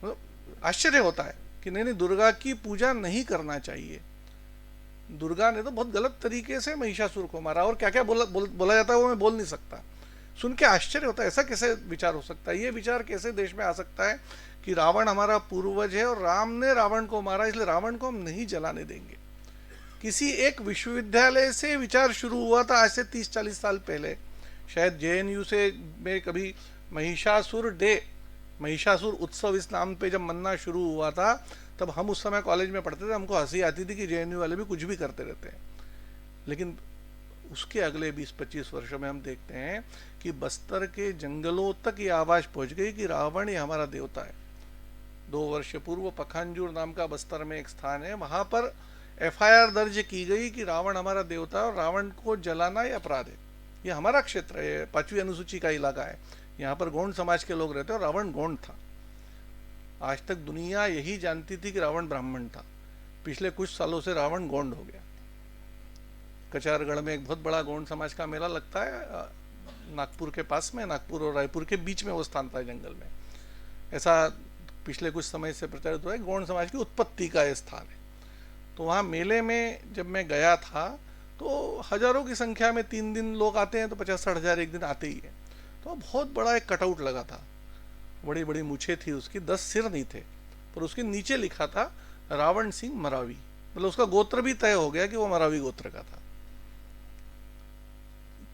F: मतलब आश्चर्य होता है कि नहीं, दुर्गा की पूजा नहीं करना चाहिए। दुर्गा ने तो बहुत गलत तरीके से महिषासुर को मारा, और क्या क्या बोला जाता है वो मैं बोल नहीं सकता। सुन के आश्चर्य होता है, ऐसा कैसे विचार हो सकता है, ये विचार कैसे देश में आ सकता है कि रावण हमारा पूर्वज है और राम ने रावण को मारा, इसलिए रावण को हम नहीं जलाने देंगे। किसी एक विश्वविद्यालय से विचार शुरू हुआ था आज से 30-40 साल पहले, शायद JNU से में कभी महिषासुर डे, महिषासुर उत्सव इस नाम पे जब मनना शुरू हुआ था, तब हम उस समय कॉलेज में पढ़ते थे, हमको हंसी आती थी कि JNU वाले भी कुछ भी करते रहते हैं। लेकिन उसके अगले 20-25 वर्षों में हम देखते हैं कि बस्तर के जंगलों तक ये आवाज पहुंच गई कि रावण ही हमारा देवता है। 2 वर्ष पूर्व पखांजूर नाम का बस्तर में एक स्थान है, वहां पर FIR दर्ज की गई कि रावण हमारा देवता है और रावण को जलाना ये अपराध है। ये हमारा क्षेत्र है, 5वीं अनुसूची का इलाका है, यहाँ पर गोंड समाज के लोग रहते हैं और रावण गोंड था। आज तक दुनिया यही जानती थी कि रावण ब्राह्मण था, पिछले कुछ सालों से रावण गोंड हो गया। कचारगढ़ में एक बहुत बड़ा गोंड समाज का मेला लगता है, नागपुर के पास में, नागपुर और रायपुर के बीच में वो स्थान था जंगल में। ऐसा पिछले कुछ समय से प्रचारित हुआ है, गोंड समाज की उत्पत्ति का ये स्थान है। तो वहाँ मेले में जब मैं गया था तो हजारों की संख्या में 3 दिन लोग आते हैं, तो 50-60 हज़ार एक दिन आते ही है। तो बहुत बड़ा एक कटआउट लगा था, बड़ी बड़ी मूछें थी उसकी, 10 सिर नहीं थे, पर उसके नीचे लिखा था रावण सिंह मरावी, मतलब उसका गोत्र भी तय हो गया कि वो मरावी गोत्र का था।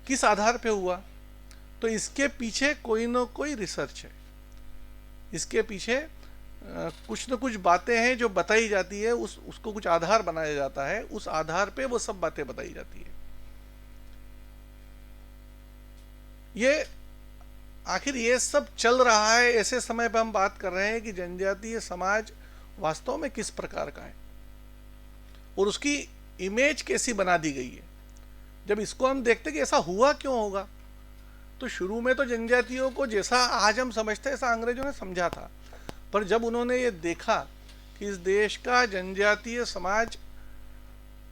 F: किस आधार पे हुआ? तो इसके पीछे कोई ना कोई रिसर्च है, इसके पीछे कुछ न कुछ बातें हैं जो बताई जाती है, उसको कुछ आधार बनाया जाता है, उस आधार पे वो सब बातें बताई जाती है। ये आखिर ये सब चल रहा है ऐसे समय पे हम बात कर रहे हैं कि जनजातीय समाज वास्तव में किस प्रकार का है और उसकी इमेज कैसी बना दी गई है। जब इसको हम देखते कि ऐसा हुआ क्यों होगा, तो शुरू में तो जनजातियों को जैसा आज हम समझते हैं ऐसा अंग्रेजों ने समझा था, पर जब उन्होंने ये देखा कि इस देश का जनजातीय समाज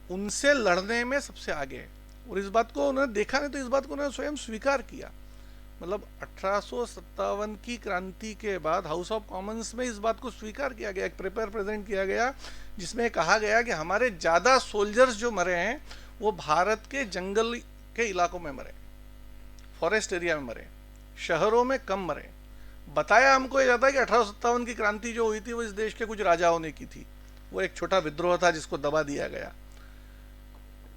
F: उनसे लड़ने में सबसे आगे है, और इस बात को उन्होंने देखा नहीं तो इस बात को उन्होंने स्वयं स्वीकार किया। मतलब 1857 की क्रांति के बाद हाउस ऑफ कॉमन्स में इस बात को स्वीकार किया गया, एक पेपर प्रेजेंट किया गया जिसमें कहा गया कि हमारे ज़्यादा सोल्जर्स जो मरे हैं वो भारत के जंगल के इलाकों में मरे, फॉरेस्ट एरिया में मरे, शहरों में कम मरे। बताया हमको ये जाता है कि 1857 की क्रांति जो हुई थी वो इस देश के कुछ राजाओं ने की थी, वो एक छोटा विद्रोह था जिसको दबा दिया गया।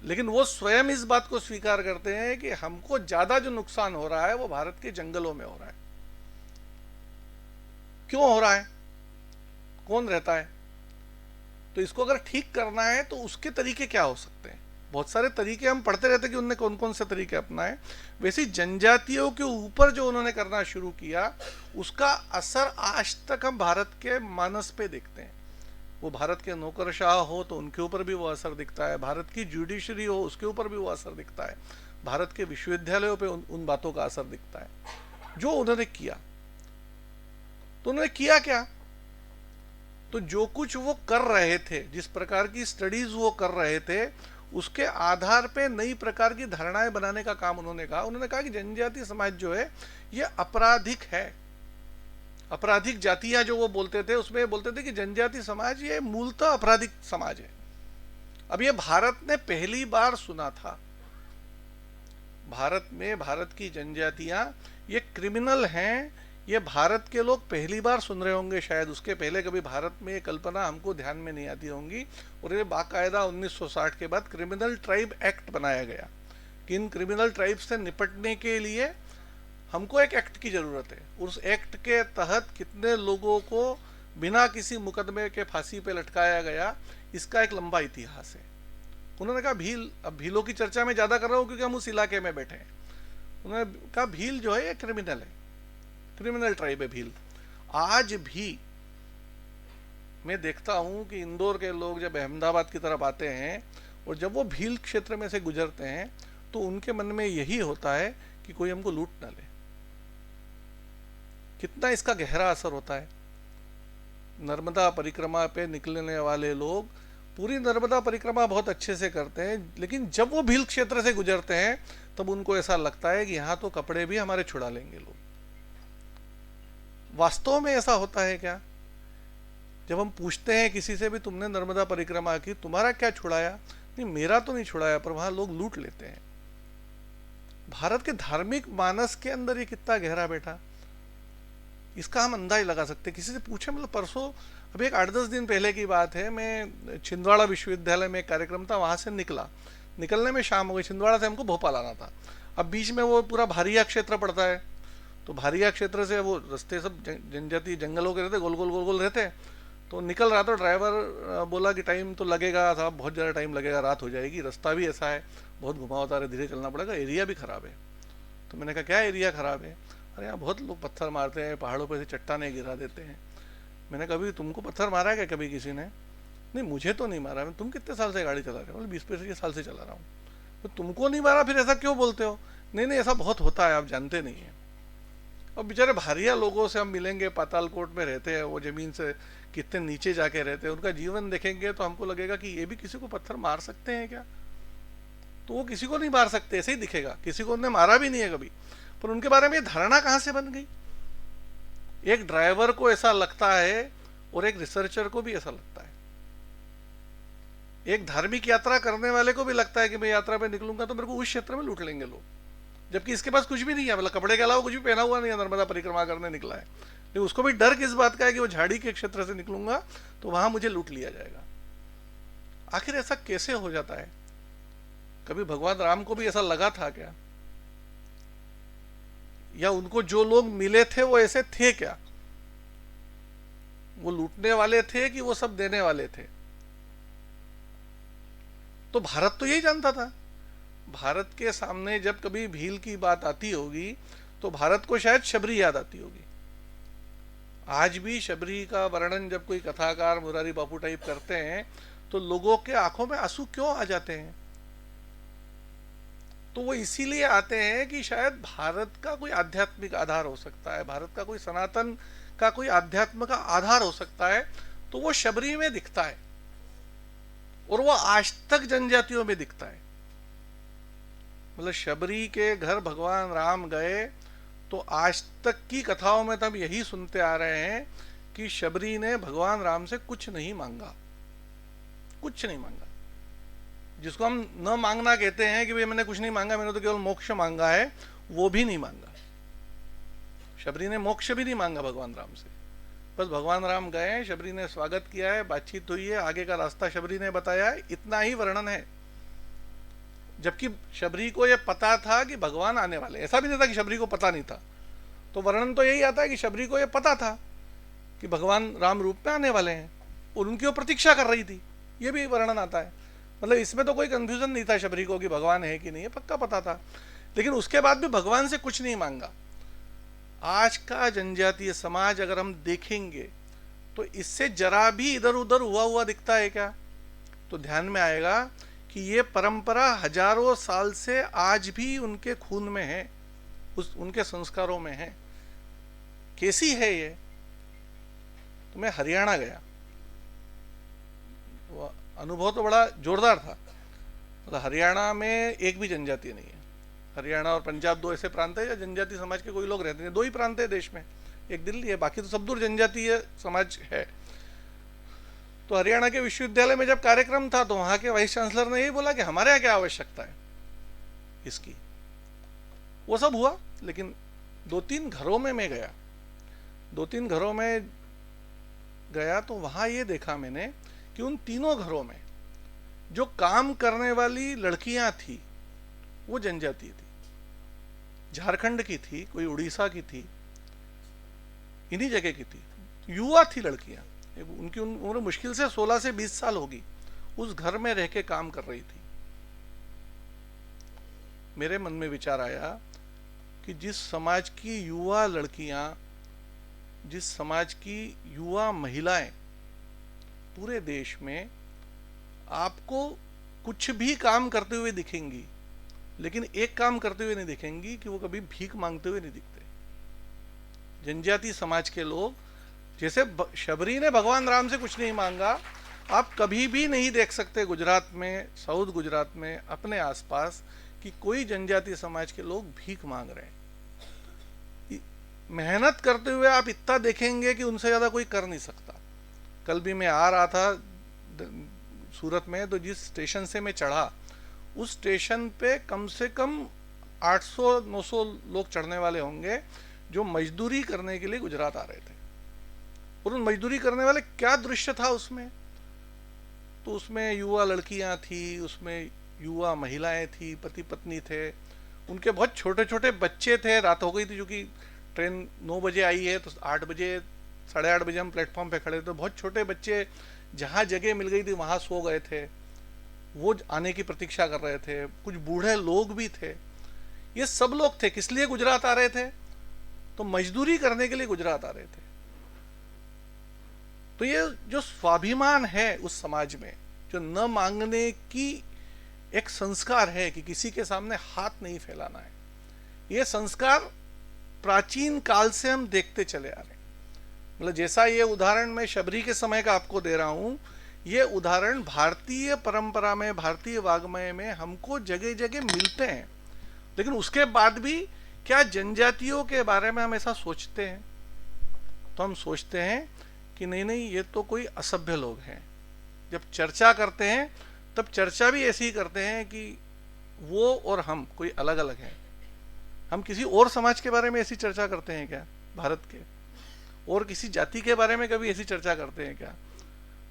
F: लेकिन वो स्वयं इस बात को स्वीकार करते हैं कि हमको ज्यादा जो नुकसान हो रहा है वो भारत के जंगलों में हो रहा है। क्यों हो रहा है? कौन रहता है? तो इसको अगर ठीक करना है तो उसके तरीके क्या हो सकते हैं? बहुत सारे तरीके हम पढ़ते रहते हैं कि उन्होंने कौन कौन से तरीके अपनाए। वैसे जनजातियों के ऊपर जो उन्होंने करना शुरू किया उसका असर आज तक हम भारत के मानस पे देखते हैं। वो भारत के नौकरशाह हो तो उनके ऊपर भी वो असर दिखता है, भारत की जुडिशरी हो उसके ऊपर भी वो असर दिखता है, भारत के विश्वविद्यालयों पे उन बातों का असर दिखता है जो उन्होंने किया। तो उन्होंने किया क्या? तो जो कुछ वो कर रहे थे, जिस प्रकार की स्टडीज वो कर रहे थे, उसके आधार पे नई प्रकार की धारणाएं बनाने का काम उन्होंने कहा। उन्होंने कहा कि जनजातीय समाज जो है ये आपराधिक है। आपराधिक जातियां जो वो बोलते थे उसमें बोलते थे कि जनजातीय समाज ये मूलतः आपराधिक समाज है। अब ये भारत ने पहली बार सुना था। भारत में भारत की जनजातियां ये क्रिमिनल हैं, ये भारत के लोग पहली बार सुन रहे होंगे शायद। उसके पहले कभी भारत में ये कल्पना हमको ध्यान में नहीं आती होंगी। और ये बाकायदा 1960 के बाद क्रिमिनल ट्राइब एक्ट बनाया गया कि इन क्रिमिनल ट्राइब से निपटने के लिए हमको एक एक्ट की जरूरत है। उस एक्ट के तहत कितने लोगों को बिना किसी मुकदमे के फांसी पे लटकाया गया, इसका एक लंबा इतिहास है। उन्होंने कहा भील, अब भीलों की चर्चा में ज्यादा कर रहा हूं क्योंकि हम उस इलाके में बैठे हैं। उन्होंने कहा भील जो है ये क्रिमिनल है, क्रिमिनल ट्राइब है भील। आज भी मैं देखता हूं कि इंदौर के लोग जब अहमदाबाद की तरफ आते हैं और जब वो भील क्षेत्र में से गुजरते हैं तो उनके मन में यही होता है कि कोई हमको लूट ना ले। कितना इसका गहरा असर होता है। नर्मदा परिक्रमा पे निकलने वाले लोग पूरी नर्मदा परिक्रमा बहुत अच्छे से करते हैं, लेकिन जब वो भील क्षेत्र से गुजरते हैं तब उनको ऐसा लगता है कि यहां तो कपड़े भी हमारे छुड़ा लेंगे लोग। वास्तव में ऐसा होता है क्या? जब हम पूछते हैं किसी से भी तुमने नर्मदा परिक्रमा की, तुम्हारा क्या छुड़ाया? नहीं, मेरा तो नहीं छुड़ाया, पर वहां लोग लूट लेते हैं। भारत के धार्मिक मानस के अंदर ये कितना गहरा बैठा, इसका हम अंदाज लगा सकते हैं। किसी से पूछे, मतलब परसों अभी एक 8-10 दिन पहले की बात है, मैं छिंदवाड़ा विश्वविद्यालय में एक कार्यक्रम था, वहां से निकलने में शाम हो गई। छिंदवाड़ा से हमको भोपाल आना था। अब बीच में वो पूरा भारिया क्षेत्र पड़ता है, तो भारिया क्षेत्र से वो रास्ते सब जनजाति जंगलों के रहते, गोल गोल गोल गोल रहते। तो निकल रहा था, ड्राइवर बोला कि टाइम तो लगेगा साहब, बहुत ज़्यादा टाइम लगेगा, रात हो जाएगी, रास्ता भी ऐसा है, बहुत घुमावदार है, धीरे चलना पड़ेगा, एरिया भी ख़राब है। तो मैंने कहा क्या एरिया ख़राब है? अरे यहाँ बहुत लोग पत्थर मारते हैं, पहाड़ों पर से चट्टानें गिरा देते हैं। मैंने कभी तुमको पत्थर मारा है क्या कभी किसी ने? नहीं, मुझे तो नहीं मारा। तुम कितने साल से गाड़ी चला रहे हो? 20-25 साल से चला रहा हूँ। तो तुमको नहीं मारा, फिर ऐसा क्यों बोलते हो? नहीं, ऐसा बहुत होता है, आप जानते नहीं है। और बेचारे भारिया लोगों से हम मिलेंगे, पातालकोट में रहते हैं, वो जमीन से कितने नीचे जाके रहते हैं, उनका जीवन देखेंगे तो हमको लगेगा कि ये भी किसी को पत्थर मार सकते हैं क्या? तो वो किसी को नहीं मार सकते, ऐसे ही दिखेगा, किसी को उन्होंने मारा भी नहीं है कभी। पर उनके बारे में ये धारणा कहां से बन गई? एक ड्राइवर को ऐसा लगता है और एक रिसर्चर को भी ऐसा लगता है, एक धार्मिक यात्रा करने वाले को भी लगता है कि मैं यात्रा पे निकलूंगा तो मेरे को उस क्षेत्र में लूट लेंगे लोग, जबकि इसके पास कुछ भी नहीं है, मतलब कपड़े के अलावा कुछ भी पहना हुआ नहीं है, नर्मदा परिक्रमा करने निकला है, लेकिन उसको भी डर किस बात का है कि वो झाड़ी के क्षेत्र से निकलूंगा तो वहां मुझे लूट लिया जाएगा। आखिर ऐसा कैसे हो जाता है? कभी भगवान राम को भी ऐसा लगा था क्या? या उनको जो लोग मिले थे वो ऐसे थे क्या? वो लूटने वाले थे कि वो सब देने वाले थे? तो भारत तो यही जानता था। भारत के सामने जब कभी भील की बात आती होगी तो भारत को शायद शबरी याद आती होगी। आज भी शबरी का वर्णन जब कोई कथाकार मुरारी बापू टाइप करते हैं तो लोगों के आंखों में आंसू क्यों आ जाते हैं? तो वो इसीलिए आते हैं कि शायद भारत का कोई आध्यात्मिक आधार हो सकता है, भारत का कोई सनातन का कोई आध्यात्म का आधार हो सकता है, तो वो शबरी में दिखता है और वो आज तक जनजातियों में दिखता है। मतलब शबरी के घर भगवान राम गए तो आज तक की कथाओं में तब यही सुनते आ रहे हैं कि शबरी ने भगवान राम से कुछ नहीं मांगा, कुछ नहीं मांगा। जिसको हम न मांगना कहते हैं कि भाई मैंने कुछ नहीं मांगा, मैंने तो केवल मोक्ष मांगा है, वो भी नहीं मांगा। शबरी ने मोक्ष भी नहीं मांगा भगवान राम से। बस भगवान राम गए, शबरी ने स्वागत किया है, बातचीत हुई है, आगे का रास्ता शबरी ने बताया है, इतना ही वर्णन है। जबकि शबरी को यह पता था कि भगवान आने वाले, ऐसा भी नहीं था कि शबरी को पता नहीं था। तो वर्णन तो यही आता है कि शबरी को यह पता था कि भगवान राम रूप में आने वाले हैं और उनकी वो प्रतीक्षा कर रही थी, ये भी वर्णन आता है। मतलब इसमें तो कोई कंफ्यूजन नहीं था शबरी को कि भगवान है कि नहीं है, पक्का पता था। लेकिन उसके बाद भी भगवान से कुछ नहीं मांगा। आज का जनजातीय समाज अगर हम देखेंगे तो इससे जरा भी इधर उधर हुआ दिखता है क्या? तो ध्यान में आएगा कि ये परंपरा हजारों साल से आज भी उनके खून में है, उनके संस्कारों में है। कैसी है ये? तो मैं हरियाणा गया, वो अनुभव तो बड़ा जोरदार था। मतलब हरियाणा में एक भी जनजाति नहीं है। हरियाणा और पंजाब दो ऐसे प्रांत है जहाँ जनजाति समाज के कोई लोग रहते हैं। दो ही प्रांत है देश में, एक दिल्ली है, बाकी तो सब दूर जनजातीय समाज है। तो हरियाणा के विश्वविद्यालय में जब कार्यक्रम था तो वहां के वाइस चांसलर ने यही बोला कि हमारे यहाँ क्या आवश्यकता है इसकी। वो सब हुआ, लेकिन 2-3 घरों में मैं गया, 2-3 घरों में गया तो वहां ये देखा मैंने कि उन तीनों घरों में जो काम करने वाली लड़कियां थी वो जनजातीय थी, झारखंड की थी, कोई उड़ीसा की थी, इन्हीं जगह की थी। युवा थी लड़कियां, उनकी उम्र मुश्किल से 16 से 20 साल होगी। उस घर में रह के काम कर रही थी। मेरे मन में विचार आया कि जिस समाज की युवा लड़कियां, जिस समाज की युवा महिलाएं पूरे देश में आपको कुछ भी काम करते हुए दिखेंगी, लेकिन एक काम करते हुए नहीं दिखेंगी कि वो कभी भीख मांगते हुए नहीं दिखते। जनजाति समाज के लोग, जैसे शबरी ने भगवान राम से कुछ नहीं मांगा, आप कभी भी नहीं देख सकते गुजरात में, साउथ गुजरात में, अपने आसपास कि कोई जनजाति समाज के लोग भीख मांग रहे हैं। मेहनत करते हुए आप इतना देखेंगे कि उनसे ज्यादा कोई कर नहीं सकता। कल भी मैं आ रहा था सूरत में, तो जिस स्टेशन से मैं चढ़ा उस स्टेशन पे कम से कम 800-900 लोग चढ़ने वाले होंगे जो मजदूरी करने के लिए गुजरात आ रहे थे। और उन मजदूरी करने वाले क्या दृश्य था उसमें, तो उसमें युवा लड़कियां थी, उसमें युवा महिलाएं थी, पति पत्नी थे, उनके बहुत छोटे छोटे बच्चे थे। रात हो गई थी क्योंकि ट्रेन 9 बजे आई है, तो 8 बजे 8:30 बजे हम प्लेटफॉर्म पे खड़े थे। तो बहुत छोटे बच्चे जहां जगह मिल गई थी वहां सो गए थे, वो आने की प्रतीक्षा कर रहे थे। कुछ बूढ़े लोग भी थे। ये सब लोग थे, किस लिए गुजरात आ रहे थे? तो मजदूरी करने के लिए गुजरात आ रहे थे। तो ये जो स्वाभिमान है उस समाज में, जो न मांगने की एक संस्कार है कि किसी के सामने हाथ नहीं फैलाना है, ये संस्कार प्राचीन काल से हम देखते चले आ रहे हैं। मतलब जैसा ये उदाहरण मैं शबरी के समय का आपको दे रहा हूं, ये उदाहरण भारतीय परंपरा में, भारतीय वाग्मय में हमको जगह जगह मिलते हैं। लेकिन उसके बाद भी क्या जनजातियों के बारे में हम ऐसा सोचते हैं? तो हम सोचते हैं कि नहीं नहीं, ये तो कोई असभ्य लोग हैं। जब चर्चा करते हैं तब चर्चा भी ऐसी ही करते हैं कि वो और हम कोई अलग अलग हैं। हम किसी और समाज के बारे में ऐसी चर्चा करते हैं क्या? भारत के और किसी जाति के बारे में कभी ऐसी चर्चा करते हैं क्या?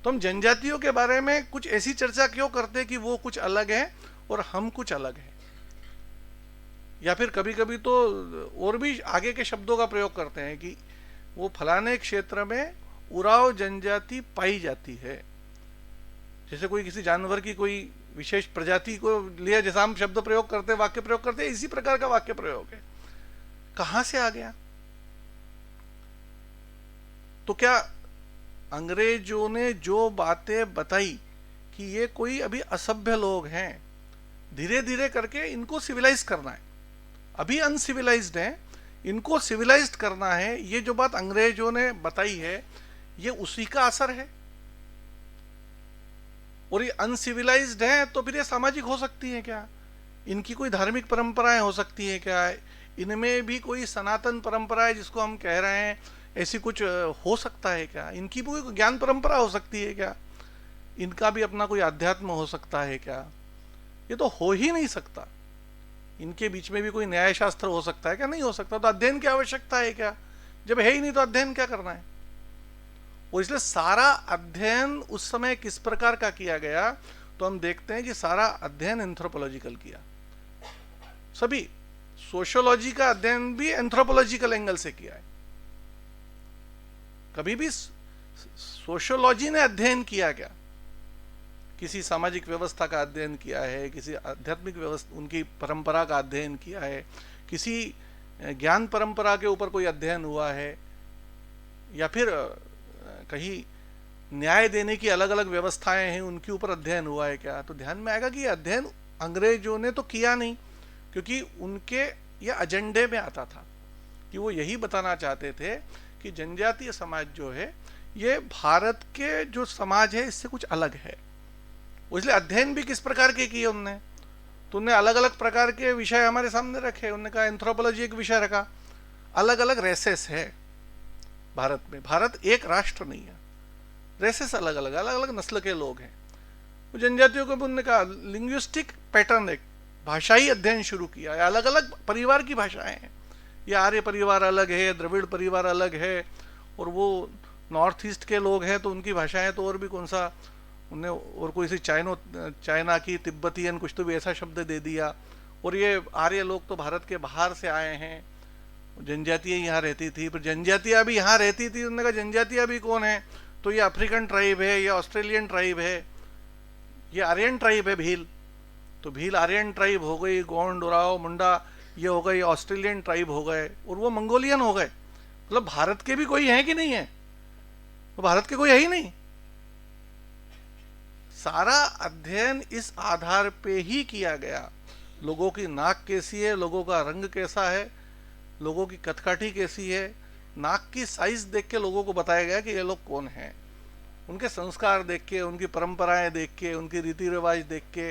F: तो हम जनजातियों के बारे में कुछ ऐसी चर्चा क्यों करते हैं कि वो कुछ अलग है और हम कुछ अलग है? या फिर कभी कभी तो और भी आगे के शब्दों का प्रयोग करते हैं कि वो फलाने क्षेत्र में उराव जनजाति पाई जाती है। जैसे कोई किसी जानवर की कोई विशेष प्रजाति को लिए जैसा हम शब्द प्रयोग करते हैं, वाक्य प्रयोग करते हैं, इसी प्रकार का वाक्य प्रयोग है। कहां से आ गया? तो क्या अंग्रेजों ने जो बातें बताई कि ये कोई अभी असभ्य लोग हैं, धीरे धीरे करके इनको सिविलाइज करना है, अभी अनसिविलाइज्ड हैं, इनको सिविलाइज्ड करना है, ये जो बात अंग्रेजों ने बताई है ये उसी का असर है। और ये अनसिविलाइज्ड है तो फिर ये सामाजिक हो सकती है क्या? इनकी कोई धार्मिक परंपराएं हो सकती है क्या? इनमें भी कोई सनातन परंपरा है जिसको हम कह रहे हैं, ऐसी कुछ हो सकता है क्या? इनकी भी कोई ज्ञान परंपरा हो सकती है क्या? इनका भी अपना कोई अध्यात्म हो सकता है क्या? ये तो हो ही नहीं सकता। इनके बीच में भी कोई न्याय शास्त्र हो सकता है क्या? नहीं हो सकता। तो अध्ययन की आवश्यकता है क्या? जब है ही नहीं तो अध्ययन क्या करना है? और इसलिए सारा अध्ययन उस समय किस प्रकार का किया गया, तो हम देखते हैं कि सारा अध्ययन एंथ्रोपोलॉजिकल किया। सभी सोशियोलॉजी का अध्ययन भी एंथ्रोपोलॉजिकल एंगल से किया है। कभी भी सोशियोलॉजी ने अध्ययन किया क्या? किसी सामाजिक व्यवस्था का अध्ययन किया है, किसी आध्यात्मिक व्यवस्था उनकी परंपरा का अध्ययन किया है, किसी ज्ञान परंपरा के ऊपर कोई अध्ययन हुआ है, या फिर कहीं न्याय देने की अलग अलग व्यवस्थाएं हैं उनके ऊपर अध्ययन हुआ है क्या? तो ध्यान में आएगा कि ये अध्ययन अंग्रेजों ने तो किया नहीं, क्योंकि उनके ये एजेंडे में आता था कि वो यही बताना चाहते थे कि जनजातीय समाज जो है ये भारत के जो समाज है इससे कुछ अलग है। इसलिए अध्ययन भी किस प्रकार के किए उनने, तो उनने अलग अलग प्रकार के विषय हमारे सामने रखे। उन्होंने कहा एंथ्रोपोलॉजी एक विषय रखा, अलग अलग रेसेस है भारत में, भारत एक राष्ट्र नहीं है, रेसेस अलग अलग नस्ल के लोग हैं। वो जनजातियों को भी उन्होंने कहा लिंग्विस्टिक पैटर्न, एक भाषाई अध्ययन शुरू किया है, अलग अलग परिवार की भाषाएं हैं। ये आर्य परिवार अलग है, द्रविड़ परिवार अलग है, और वो नॉर्थ ईस्ट के लोग हैं तो उनकी भाषाएं तो और भी कौन सा उन्हें, और कोई सी चाइना की तिब्बतियन कुछ तो भी ऐसा शब्द दे दिया। और ये आर्य लोग तो भारत के बाहर से आए हैं, जनजातियाँ यहाँ रहती थी, पर जनजातियाँ भी यहाँ रहती थी। उन्होंने कहा जनजातियाँ भी कौन है, तो ये अफ्रीकन ट्राइब है, या ऑस्ट्रेलियन ट्राइब है, ये आर्यन ट्राइब है भील, तो भील आर्यन ट्राइब हो गई, गोंड उराव मुंडा ये हो गई, ऑस्ट्रेलियन ट्राइब हो गए, और वो मंगोलियन हो गए। मतलब भारत के भी कोई है कि नहीं है? तो भारत के कोई है ही नहीं। सारा अध्ययन इस आधार पे ही किया गया, लोगों की नाक कैसी है, लोगों का रंग कैसा है, लोगों की कथकाठी कैसी है, नाक की साइज देख के लोगों को बताया गया कि ये लोग कौन हैं। उनके संस्कार देख के, उनकी परंपराएं देख के, उनकी रीति रिवाज देख के,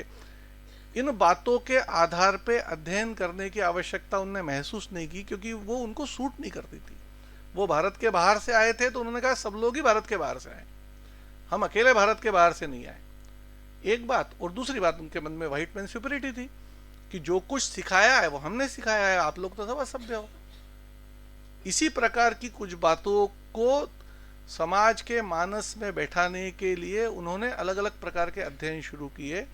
F: इन बातों के आधार पे अध्ययन करने की आवश्यकता उन्होंने महसूस नहीं की, क्योंकि वो उनको सूट नहीं करती थी। वो भारत के बाहर से आए थे तो उन्होंने कहा सब लोग ही भारत के बाहर से आए, हम अकेले भारत के बाहर से नहीं आए, एक बात। और दूसरी बात, उनके मन में व्हाइट मैन सुपीरियरिटी थी कि जो कुछ सिखाया है वो हमने सिखाया है, आप लोग तो सब असभ्य हो। इसी प्रकार की कुछ बातों को समाज के मानस में बैठाने के लिए उन्होंने अलग अलग प्रकार के अध्ययन शुरू किए,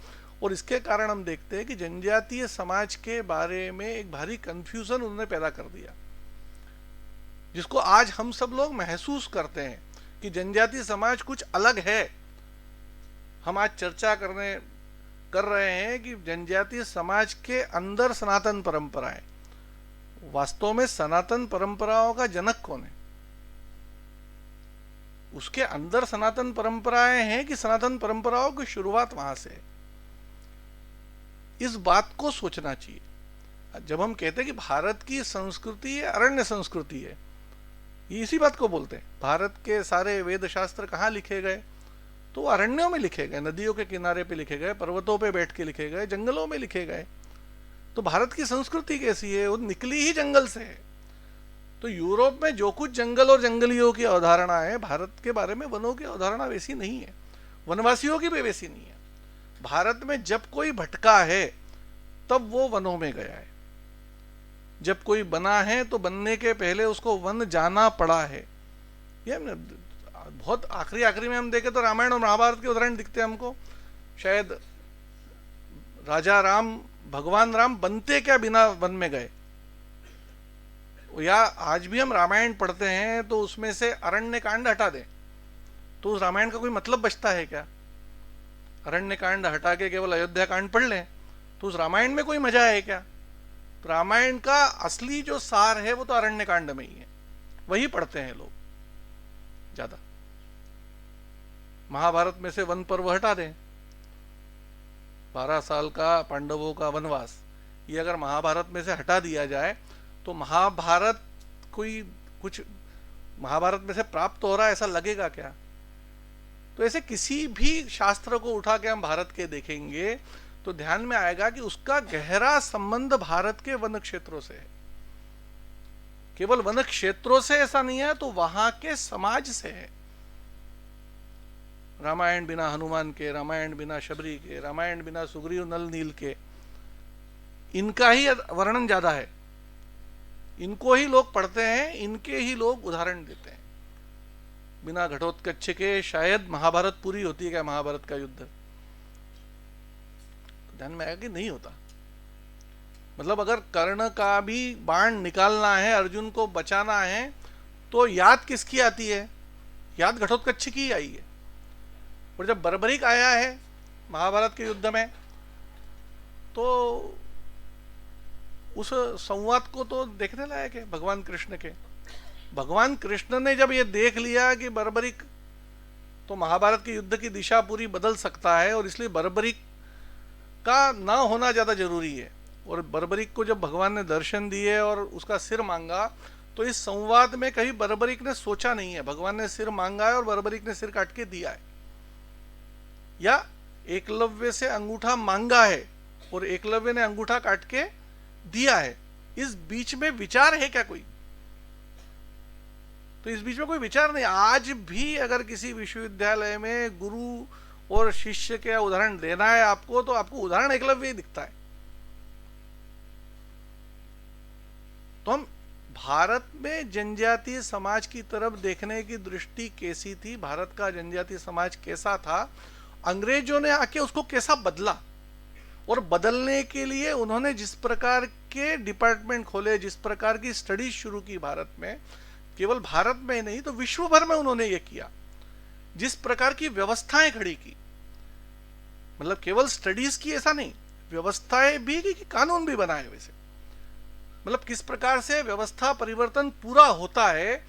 F: और इसके कारण हम देखते हैं कि जनजातीय समाज के बारे में एक भारी कंफ्यूजन उन्होंने पैदा कर दिया, जिसको आज हम सब लोग महसूस करते हैं कि जनजातीय समाज कुछ अलग है। हम आज चर्चा कर रहे हैं कि जनजातीय समाज के अंदर सनातन परंपराएं, वास्तव में सनातन परंपराओं का जनक कौन है? उसके अंदर सनातन परंपराएं हैं कि सनातन परंपराओं की शुरुआत वहां से है? इस बात को सोचना चाहिए। जब हम कहते हैं कि भारत की संस्कृति अरण्य संस्कृति है, ये इसी बात को बोलते हैं। भारत के सारे वेद शास्त्र कहाँ लिखे गए? तो अरण्यों में लिखे गए, नदियों के किनारे पे लिखे गए, पर्वतों पे बैठ के लिखे गए, जंगलों में लिखे गए। तो भारत की संस्कृति कैसी है? वो निकली ही जंगल से है। तो यूरोप में जो कुछ जंगल और जंगलियों की अवधारणा है, भारत के बारे में वनों की अवधारणा वैसी नहीं है, वनवासियों की भी वैसी नहीं है। भारत में जब कोई भटका है तब वो वनों में गया है, जब कोई बना है तो बनने के पहले उसको वन जाना पड़ा है। ये हमने बहुत आखिरी में हम देखें तो रामायण और महाभारत के उदाहरण दिखते हैं हमको। शायद राजा राम, भगवान राम बनते क्या बिना वन में गए? या आज भी हम रामायण पढ़ते हैं तो उसमें से अरण्य कांड हटा दें तो उस रामायण का कोई मतलब बचता है क्या? अरण्य कांड हटा के केवल अयोध्या कांड पढ़ लें तो उस रामायण में कोई मजा है क्या? रामायण का असली जो सार है वो तो अरण्य कांड में ही है, वही पढ़ते हैं लोग ज्यादा। महाभारत में से वन पर्व हटा दें, 12 साल का पांडवों का वनवास, ये अगर महाभारत में से हटा दिया जाए तो महाभारत कोई कुछ महाभारत में से प्राप्त हो रहा है ऐसा लगेगा क्या? तो ऐसे किसी भी शास्त्र को उठा के हम भारत के देखेंगे तो ध्यान में आएगा कि उसका गहरा संबंध भारत के वन क्षेत्रों से है। केवल वन क्षेत्रों से ऐसा नहीं है तो वहां के समाज से है। रामायण बिना हनुमान के, रामायण बिना शबरी के, रामायण बिना सुग्रीव नल नील के, इनका ही वर्णन ज्यादा है, इनको ही लोग पढ़ते हैं, इनके ही लोग उदाहरण देते हैं। बिना घटोत्कच के शायद महाभारत पूरी होती है क्या? महाभारत का युद्ध ध्यान में आएगा कि नहीं होता। मतलब अगर कर्ण का भी बाण निकालना है, अर्जुन को बचाना है, तो याद किसकी आती है? याद घटोत्कच की ही आई है। और जब बर्बरीक आया है महाभारत के युद्ध में, तो उस संवाद को तो देखने लायक है भगवान कृष्ण के। भगवान कृष्ण ने जब ये देख लिया कि बर्बरीक तो महाभारत के युद्ध की दिशा पूरी बदल सकता है, और इसलिए बर्बरीक का ना होना ज्यादा जरूरी है, और बर्बरीक को जब भगवान ने दर्शन दिए और उसका सिर मांगा, तो इस संवाद में कहीं बर्बरीक ने सोचा नहीं है, भगवान ने सिर मांगा है और बर्बरीक ने सिर काट के दिया है, या एकलव्य से अंगूठा मांगा है और एकलव्य ने अंगूठा काट के दिया है। इस बीच में विचार है क्या कोई? तो इस बीच में कोई विचार नहीं। आज भी अगर किसी विश्वविद्यालय में गुरु और शिष्य के उदाहरण देना है आपको, तो आपको उदाहरण एकलव्य ही दिखता है। तो हम भारत में जनजातीय समाज की तरफ देखने की दृष्टि कैसी थी, भारत का जनजातीय समाज कैसा था, अंग्रेजों ने आके उसको कैसा बदला, और बदलने के लिए उन्होंने जिस प्रकार के डिपार्टमेंट खोले, जिस प्रकार की स्टडीज शुरू की भारत में, केवल भारत में नहीं तो विश्व भर में उन्होंने ये किया, जिस प्रकार की व्यवस्थाएं खड़ी की, मतलब केवल स्टडीज की ऐसा नहीं, व्यवस्थाएं भी की, कानून भी बनाए वैसे, मतलब किस प्रकार से व्यवस्था परिवर्तन पूरा होता है।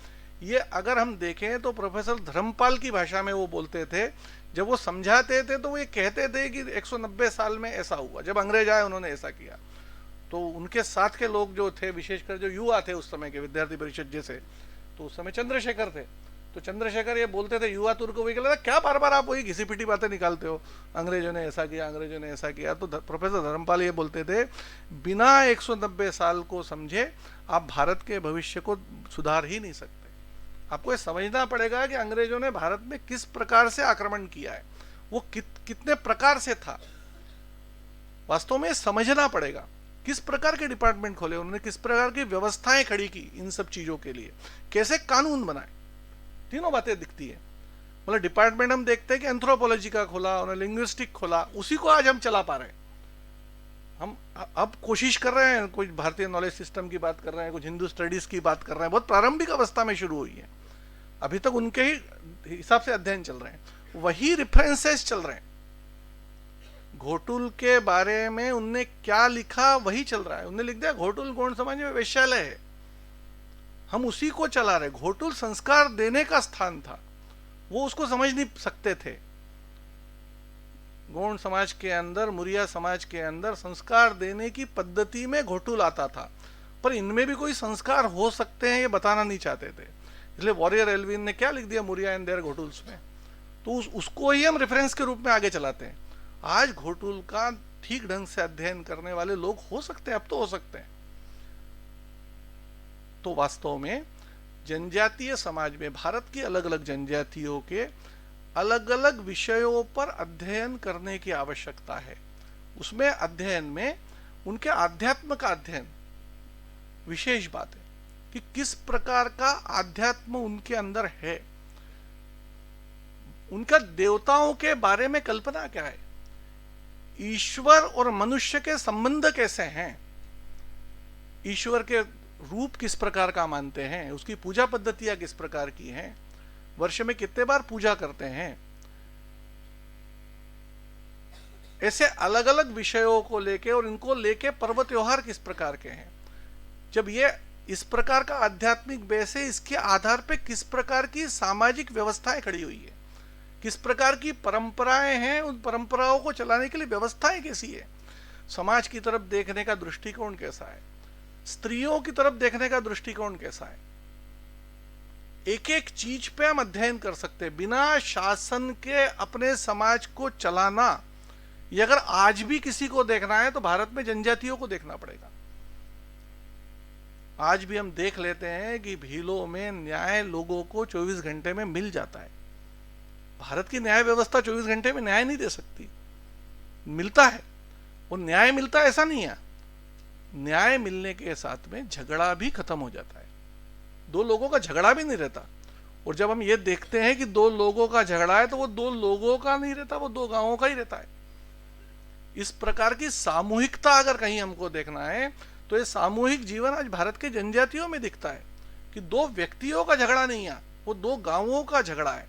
F: ये अगर हम देखें तो प्रोफेसर धर्मपाल की भाषा में वो बोलते थे, जब वो समझाते थे तो वो ये कहते थे कि 190 साल में ऐसा हुआ, जब अंग्रेज आए उन्होंने ऐसा किया। तो उनके साथ के लोग जो थे, विशेषकर जो युवा थे उस समय के, विद्यार्थी परिषद जैसे, तो उस समय चंद्रशेखर थे, तो चंद्रशेखर ये बोलते थे युवा तुर्क को, वही कहता क्या बार बार आप वही घिसी पिटी बातें निकालते हो, अंग्रेजों ने ऐसा किया, अंग्रेजों ने ऐसा किया। तो प्रोफेसर धर्मपाल ये बोलते थे, बिना 190 साल को समझे आप भारत के भविष्य को सुधार ही नहीं सकते। आपको ये समझना पड़ेगा कि अंग्रेजों ने भारत में किस प्रकार से आक्रमण किया है, वो कितने प्रकार से था, वास्तव में समझना पड़ेगा। किस प्रकार के डिपार्टमेंट खोले उन्होंने, किस प्रकार की व्यवस्थाएं खड़ी की इन सब चीजों के लिए, कैसे कानून बनाए, तीनों बातें दिखती है। मतलब डिपार्टमेंट हम देखते हैं कि एंथ्रोपोलॉजी का खोला उन्होंने, लिंग्विस्टिक खोला, उसी को आज हम चला पा रहे हैं। हम अब कोशिश कर रहे हैं, कुछ भारतीय नॉलेज सिस्टम की बात कर रहे हैं, कुछ हिंदू स्टडीज की बात कर रहे हैं, बहुत प्रारंभिक अवस्था में शुरू हुई है, अभी तक उनके ही हिसाब से अध्ययन चल रहे हैं, वही रेफरेंसेस चल रहे हैं। घोटुल के बारे में उनने क्या लिखा वही चल रहा है, उनने लिख दिया घोटुल गौड़ समाज में वैश्यालय है, हम उसी को चला रहे। घोटुल संस्कार देने का स्थान था, वो उसको समझ नहीं सकते थे। गौड़ समाज के अंदर, मुरिया समाज के अंदर संस्कार देने की पद्धति में घोटुल आता था, पर इनमें भी कोई संस्कार हो सकते हैं ये बताना नहीं चाहते थे, इसलिए वॉरियर एल्विन ने क्या लिख दिया मुरिया एंड देयर घोटुल्स में, तो उसको ही हम रेफरेंस के रूप में आगे चलाते हैं। आज घोटुल का ठीक ढंग से अध्ययन करने वाले लोग हो सकते हैं, अब तो हो सकते हैं। तो वास्तव में जनजातीय समाज में भारत की अलग अलग जनजातियों के अलग अलग विषयों पर अध्ययन करने की आवश्यकता है। उसमें अध्ययन में उनके आध्यात्म का अध्ययन विशेष बात है कि किस प्रकार का आध्यात्म उनके अंदर है, उनका देवताओं के बारे में कल्पना क्या है, ईश्वर और मनुष्य के संबंध कैसे हैं, ईश्वर के रूप किस प्रकार का मानते हैं, उसकी पूजा पद्धतियां किस प्रकार की हैं, वर्ष में कितने बार पूजा करते हैं। ऐसे अलग अलग विषयों को लेके और इनको लेके पर्व त्योहार किस प्रकार के हैं। जब ये इस प्रकार का आध्यात्मिक बेस है, इसके आधार पे किस प्रकार की सामाजिक व्यवस्थाएं खड़ी हुई है, किस प्रकार की परंपराएं हैं, उन परंपराओं को चलाने के लिए व्यवस्थाएं कैसी है, समाज की तरफ देखने का दृष्टिकोण कैसा है, स्त्रियों की तरफ देखने का दृष्टिकोण कैसा है। एक एक चीज पे हम अध्ययन कर सकते हैं। बिना शासन के अपने समाज को चलाना, ये अगर आज भी किसी को देखना है तो भारत में जनजातियों को देखना पड़ेगा। आज भी हम देख लेते हैं कि भीलों में न्याय लोगों को 24 घंटे में मिल जाता है। भारत की न्याय व्यवस्था 24 घंटे में न्याय नहीं दे सकती, मिलता है, वो न्याय मिलता है ऐसा नहीं है। न्याय मिलने के साथ में झगड़ा भी खत्म हो जाता है, दो लोगों का झगड़ा भी नहीं रहता। और जब हम ये देखते हैं कि दो लोगों का झगड़ा है तो वो दो लोगों का नहीं रहता, वो दो गांवों का ही रहता है। इस प्रकार की सामूहिकता अगर कहीं हमको देखना है तो ये सामूहिक जीवन आज भारत के जनजातियों में दिखता है कि दो व्यक्तियों का झगड़ा नहीं है, वो 2 गांवों का झगड़ा है।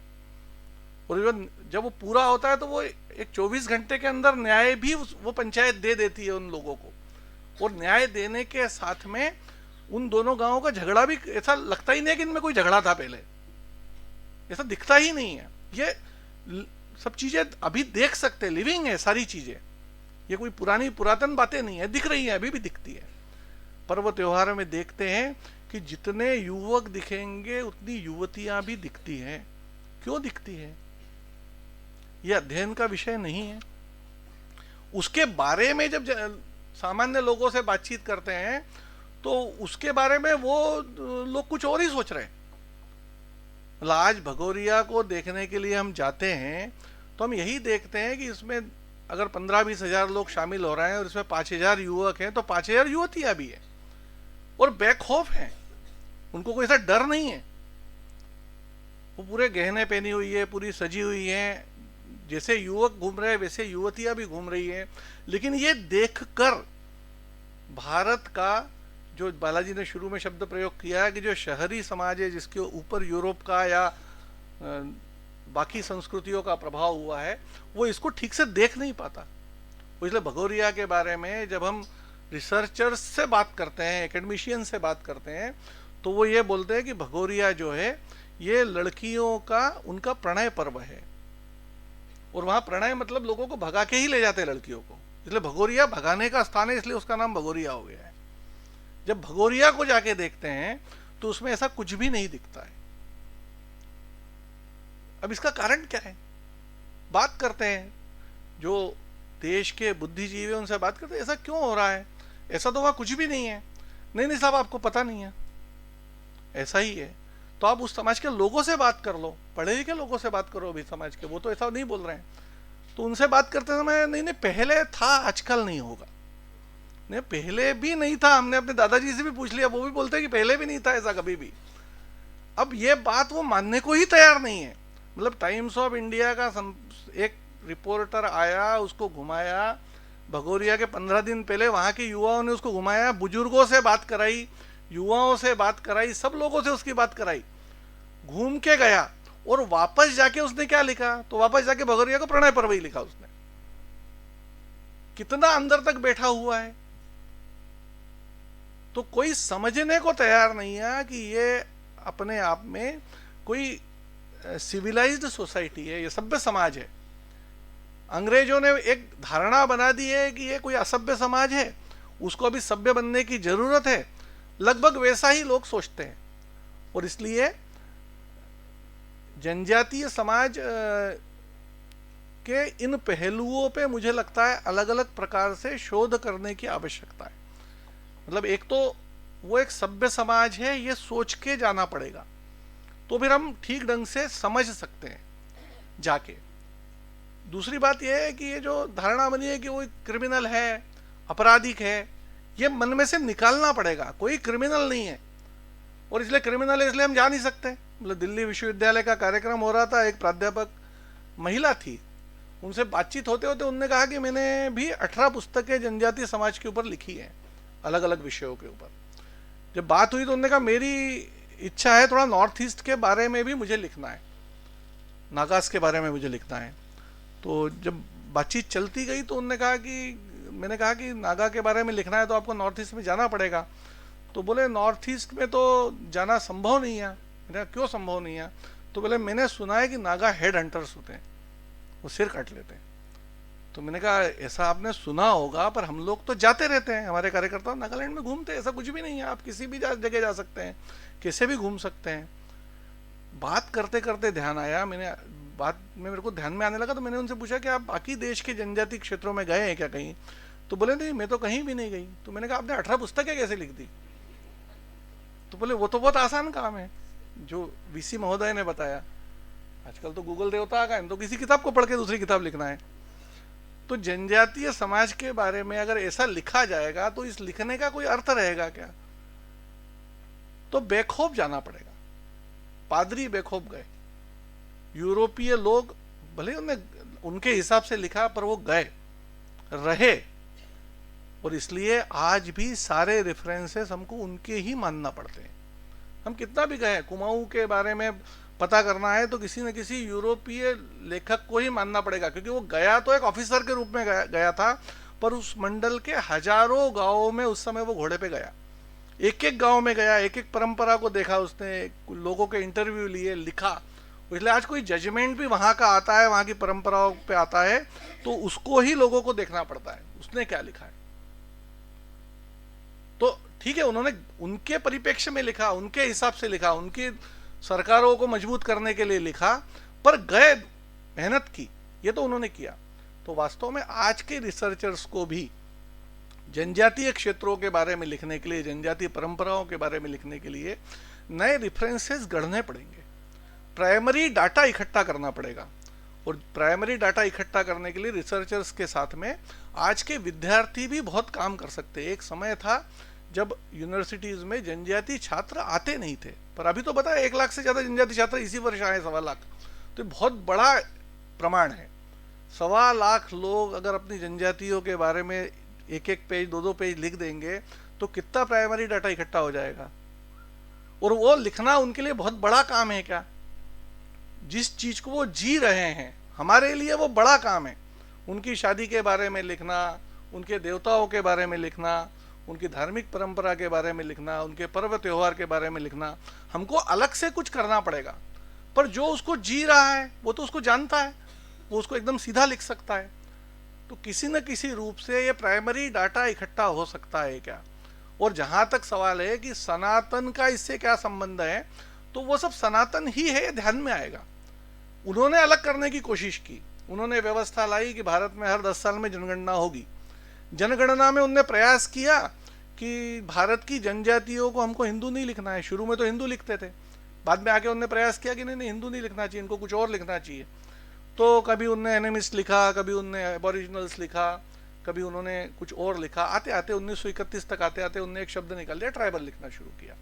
F: और जब वो पूरा होता है तो वो एक 24 घंटे के अंदर न्याय भी वो पंचायत दे देती है उन लोगों को, और न्याय देने के साथ में उन दोनों गांवों का झगड़ा भी ऐसा लगता ही नहीं है कि इनमें कोई झगड़ा था पहले, ऐसा दिखता ही नहीं है। ये सब चीजें अभी देख सकते हैं, लिविंग है सारी चीजें, ये कोई पुरातन बातें नहीं है, दिख रही है, अभी भी दिखती है। पर्व त्योहारों में देखते हैं कि जितने युवक दिखेंगे उतनी युवतियां भी दिखती हैं। क्यों दिखती है? यह अध्ययन का विषय नहीं है। उसके बारे में जब सामान्य लोगों से बातचीत करते हैं तो उसके बारे में वो लोग कुछ और ही सोच रहे हैं। आज भगोरिया को देखने के लिए हम जाते हैं तो हम यही देखते हैं कि इसमें अगर 15-20 हजार लोग शामिल हो रहे हैं और इसमें 5,000 युवक हैं तो 5,000 युवतियां भी है और बेखौफ हैं, उनको कोई ऐसा डर नहीं है। वो पूरे गहने पहनी हुई है, पूरी सजी हुई है, जैसे युवक घूम रहे हैं वैसे युवतियां भी घूम रही हैं। लेकिन ये देखकर भारत का, जो बालाजी ने शुरू में शब्द प्रयोग किया है कि जो शहरी समाज है जिसके ऊपर यूरोप का या बाकी संस्कृतियों का प्रभाव हुआ है, वो इसको ठीक से देख नहीं पाता। इसलिए भगोरिया के बारे में जब हम रिसर्चर्स से बात करते हैं, एकेडमिशियन से बात करते हैं, तो वो ये बोलते हैं कि भगोरिया जो है ये लड़कियों का उनका प्रणय पर्व है। और वहां प्रणय मतलब लोगों को भगा के ही ले जाते हैं लड़कियों को, इसलिए भगोरिया भगाने का स्थान है, इसलिए उसका नाम भगोरिया हो गया है। जब भगोरिया को जाके देखते हैं तो उसमें ऐसा कुछ भी नहीं दिखता है। अब इसका कारण क्या है? बात करते हैं, जो देश के बुद्धिजीवी हैं उनसे बात करते हैं, ऐसा क्यों हो रहा है? ऐसा तो वहां कुछ भी नहीं है। नहीं साहब, आपको पता नहीं है, ऐसा ही है। तो आप उस समाज के लोगों से बात कर लो, पढ़े लिखे लोगों से बात करो, भी समाज के, वो तो ऐसा नहीं बोल रहे हैं। तो उनसे बात करते समय नहीं पहले था, आजकल नहीं होगा। नहीं, पहले भी नहीं था। हमने अपने दादाजी से भी पूछ लिया, वो भी बोलते हैं कि पहले भी नहीं था ऐसा कभी भी। अब ये बात वो मानने को ही तैयार नहीं है। मतलब टाइम्स ऑफ इंडिया का एक रिपोर्टर आया, उसको घुमाया भगोरिया के 15 दिन पहले, वहां के युवाओं ने उसको घुमाया, बुजुर्गों से बात कराई, युवाओं से बात कराई, सब लोगों से उसकी बात कराई, घूम के गया। और वापस जाके उसने क्या लिखा? तो वापस जाके भगोरिया को प्रणय पर्व ही लिखा उसने। कितना अंदर तक बैठा हुआ है। तो कोई समझने को तैयार नहीं है कि ये अपने आप में कोई सिविलाइज्ड सोसाइटी है, ये सभ्य समाज है। अंग्रेजों ने एक धारणा बना दी है कि ये कोई असभ्य समाज है, उसको अभी सभ्य बनने की जरूरत है। लगभग वैसा ही लोग सोचते हैं। और इसलिए जनजातीय समाज के इन पहलुओं पे मुझे लगता है अलग अलग प्रकार से शोध करने की आवश्यकता है। मतलब एक तो वो एक सभ्य समाज है, ये सोच के जाना पड़ेगा, तो फिर हम ठीक ढंग से समझ सकते हैं जाके। दूसरी बात यह है कि ये जो धारणा बनी है कि वो क्रिमिनल है, आपराधिक है, ये मन में से निकालना पड़ेगा। कोई क्रिमिनल नहीं है, और इसलिए क्रिमिनल है इसलिए हम जा नहीं सकते। मतलब दिल्ली विश्वविद्यालय का कार्यक्रम हो रहा था, एक प्राध्यापक महिला थी, उनसे बातचीत होते होते उन्होंने कहा कि मैंने भी 18 पुस्तकें जनजातीय समाज के ऊपर लिखी हैं, अलग अलग विषयों के ऊपर। जब बात हुई तो उन्होंने कहा मेरी इच्छा है थोड़ा नॉर्थ ईस्ट के बारे में भी मुझे लिखना है, नागास के बारे में मुझे लिखना है। तो जब बातचीत चलती गई तो उन्होंने कहा कि, मैंने कहा कि नागा के बारे में लिखना है तो आपको नॉर्थ ईस्ट में जाना पड़ेगा। तो बोले नॉर्थ ईस्ट में तो जाना संभव नहीं है। मैंने कहा क्यों संभव नहीं है? तो बोले मैंने सुना है कि नागा हेड हंटर्स होते हैं, वो सिर काट लेते हैं। तो मैंने कहा ऐसा आपने सुना होगा, पर हम लोग तो जाते रहते हैं, हमारे कार्यकर्ता नागालैंड में घूमते हैं, ऐसा कुछ भी नहीं है। आप किसी भी जगह जा सकते हैं, कैसे भी घूम सकते हैं। बात करते करते ध्यान आया, बात में मेरे को ध्यान में आने लगा, तो मैंने उनसे पूछा कि आप बाकी देश के जनजातीय क्षेत्रों में गए हैं क्या कहीं? तो बोले नहीं, मैं तो कहीं भी नहीं गई। तो मैंने कहा आपने 18 पुस्तकें कैसे लिख दी? तो बोले वो तो बहुत आसान काम है, जो वीसी महोदय ने बताया। आजकल तो गूगल देवता आ गए, तो किसी किताब को पढ़ के दूसरी किताब लिखना है। तो जनजातीय समाज के बारे में अगर ऐसा लिखा जाएगा तो इस लिखने का कोई अर्थ रहेगा क्या? तो बेखौफ जाना पड़ेगा। पादरी बेखौफ गए, यूरोपीय लोग भले उनके हिसाब से लिखा, पर वो गए रहे। और इसलिए आज भी सारे रेफरेंसेस हमको उनके ही मानना पड़ते हैं। हम कितना भी कहें, कुमाऊं के बारे में पता करना है तो किसी न किसी यूरोपीय लेखक को ही मानना पड़ेगा, क्योंकि वो गया तो एक ऑफिसर के रूप में गया था, पर उस मंडल के हजारों गांवों में उस समय वो घोड़े पे गया, एक एक गांव में गया, एक एक परंपरा को देखा उसने, लोगों के इंटरव्यू लिए, लिखा। इसलिए आज कोई जजमेंट भी वहां का आता है, वहां की परंपराओं पे आता है, तो उसको ही लोगों को देखना पड़ता है उसने क्या लिखा है। तो ठीक है, उन्होंने उनके परिप्रेक्ष्य में लिखा, उनके हिसाब से लिखा, उनकी सरकारों को मजबूत करने के लिए लिखा, पर गए, मेहनत की, ये तो उन्होंने किया। तो वास्तव में आज के रिसर्चर्स को भी जनजातीय क्षेत्रों के बारे में लिखने के लिए, जनजातीय परंपराओं के बारे में लिखने के लिए नए रेफरेंसेस गढ़ने पड़ेंगे, प्राइमरी डाटा इकट्ठा करना पड़ेगा। और प्राइमरी डाटा इकट्ठा करने के लिए रिसर्चर्स के साथ में आज के विद्यार्थी भी बहुत काम कर सकते हैं। एक समय था जब यूनिवर्सिटीज में जनजातीय छात्र आते नहीं थे, पर अभी तो बताया 1 लाख से ज्यादा जनजातीय छात्र इसी वर्ष आए, 1.25 लाख, तो बहुत बड़ा प्रमाण है। 1.25 लाख लोग अगर अपनी जनजातियों के बारे में 1-1 पेज 2-2 पेज लिख देंगे तो कितना प्राइमरी डाटा इकट्ठा हो जाएगा। और वो लिखना उनके लिए बहुत बड़ा काम है क्या? जिस चीज को वो जी रहे हैं, हमारे लिए वो बड़ा काम है। उनकी शादी के बारे में लिखना, उनके देवताओं के बारे में लिखना, उनकी धार्मिक परंपरा के बारे में लिखना, उनके पर्व त्योहार के बारे में लिखना, हमको अलग से कुछ करना पड़ेगा। पर जो उसको जी रहा है वो तो उसको जानता है, वो उसको एकदम सीधा लिख सकता है। तो किसी न किसी रूप से ये प्राइमरी डाटा इकट्ठा हो सकता है क्या? और जहां तक सवाल है कि सनातन का इससे क्या संबंध है, तो वो सब सनातन ही है, ये ध्यान में आएगा। उन्होंने अलग करने की कोशिश की, उन्होंने व्यवस्था लाई कि भारत में हर 10 साल में जनगणना होगी। जनगणना में उनने प्रयास किया कि भारत की जनजातियों को हमको हिंदू नहीं लिखना है। शुरू में तो हिंदू लिखते थे, बाद में आके उन्होंने प्रयास किया कि नहीं नहीं, हिंदू नहीं लिखना चाहिए, इनको कुछ और लिखना चाहिए। तो कभी उनने एनिमिस्ट लिखा, कभी उनने एबोरिजिनल्स लिखा, कभी उन्होंने कुछ और लिखा। आते आते 1931 तक आते आते उनने एक शब्द निकाल दिया, ट्राइबल लिखना शुरू किया।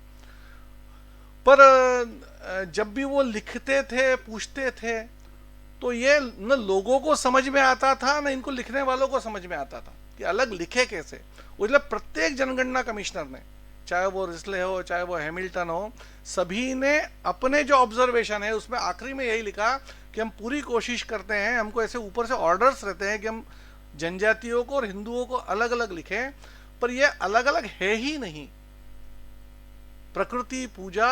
F: पर जब भी वो लिखते थे, पूछते थे, तो ये न लोगों को समझ में आता था, न इनको लिखने वालों को समझ में आता था कि अलग लिखे कैसे। इसलिए प्रत्येक जनगणना कमिश्नर ने, चाहे वो रिस्ले हो, चाहे वो हैमिल्टन हो, सभी ने अपने जो ऑब्जर्वेशन है उसमें आखिरी में यही लिखा कि हम पूरी कोशिश करते हैं, हमको ऐसे ऊपर से ऑर्डर्स रहते हैं कि हम जनजातियों को और हिंदुओं को अलग अलग लिखें, पर ये अलग अलग है ही नहीं। प्रकृति पूजा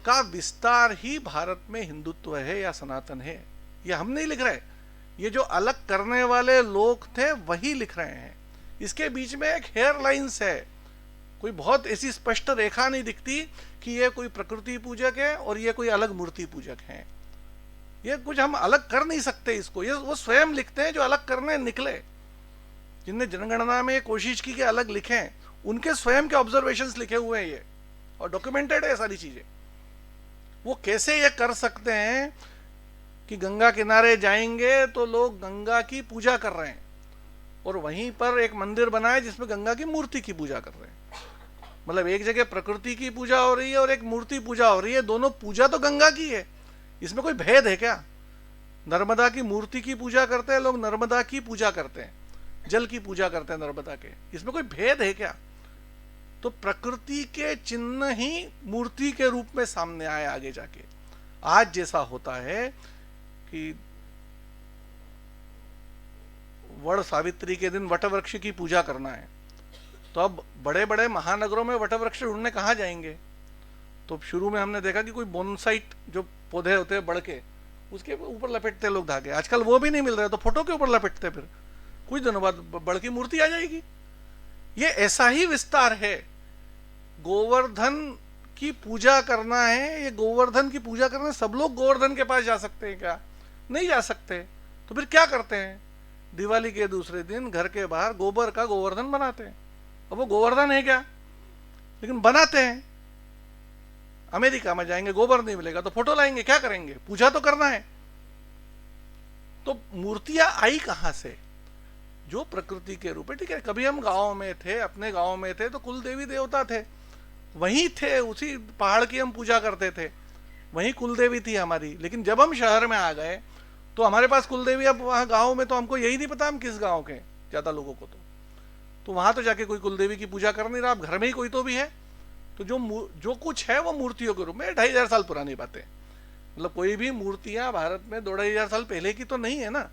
F: का विस्तार ही भारत में हिंदुत्व है या सनातन है, ये हम नहीं लिख रहे, ये जो अलग करने वाले लोग थे वही लिख रहे हैं। इसके बीच में एक हेयर लाइंस है, कोई बहुत ऐसी स्पष्ट रेखा नहीं दिखती कि ये कोई प्रकृति पूजक है और ये कोई अलग मूर्ति पूजक है। ये कुछ हम अलग कर नहीं सकते इसको, ये वो स्वयं लिखते हैं जो अलग करने निकले। जिनने जनगणना में कोशिश की कि अलग लिखें, उनके स्वयं के ऑब्जर्वेशंस लिखे हुए हैं ये, और डॉक्यूमेंटेड है सारी चीजें। वो कैसे ये कर सकते हैं कि गंगा किनारे जाएंगे तो लोग गंगा की पूजा कर रहे हैं और वहीं पर एक मंदिर बनाए जिसमें गंगा की मूर्ति की पूजा कर रहे हैं। मतलब एक जगह प्रकृति की पूजा हो रही है और एक मूर्ति पूजा हो रही है, दोनों पूजा तो गंगा की है। इसमें कोई भेद है क्या? नर्मदा की मूर्ति की पूजा करते हैं लोग, नर्मदा की पूजा करते हैं, जल की पूजा करते हैं नर्मदा के, इसमें कोई भेद है क्या? तो प्रकृति के चिन्ह ही मूर्ति के रूप में सामने आए आगे जाके। आज जैसा होता है कि वड़ सावित्री के दिन वटवृक्ष की पूजा करना है, तो अब बड़े बड़े महानगरों में वटवृक्ष ढूंढने कहाँ जाएंगे? तो शुरू में हमने देखा कि कोई बोनसाइट जो पौधे होते हैं बड़ के, उसके ऊपर लपेटते लोग धागे। आजकल वो भी नहीं मिल रहे तो फोटो के ऊपर लपेटते, फिर कुछ दिनों बाद बड़ की मूर्ति आ जाएगी। ये ऐसा ही विस्तार है। गोवर्धन की पूजा करना है, ये गोवर्धन की पूजा करना, सब लोग गोवर्धन के पास जा सकते हैं क्या? नहीं जा सकते। तो फिर क्या करते हैं? दिवाली के दूसरे दिन घर के बाहर गोबर का गोवर्धन बनाते हैं। अब वो गोवर्धन है क्या? लेकिन बनाते हैं। अमेरिका में जाएंगे, गोबर नहीं मिलेगा तो फोटो लाएंगे, क्या करेंगे? पूजा तो करना है। तो मूर्तियां आई कहां से? जो प्रकृति के रूप है। ठीक है, कभी हम गांव में थे, अपने गांव में थे तो कुल देवी देवता थे, वहीं थे, उसी पहाड़ की हम पूजा करते थे, वहीं कुल देवी थी हमारी। लेकिन जब हम शहर में आ गए तो हमारे पास कुल देवी, अब वहां गांव में तो हमको यही नहीं पता हम किस गांव के, ज्यादा लोगों को तो वहां तो जाके कोई कुल देवी की पूजा कर नहीं रहा। अब घर में ही कोई तो भी है। तो जो कुछ है वो मूर्तियों के रूप में, 2500 साल पुरानी बातें। मतलब कोई भी मूर्तियां भारत में 2500 साल पहले की तो नहीं है ना।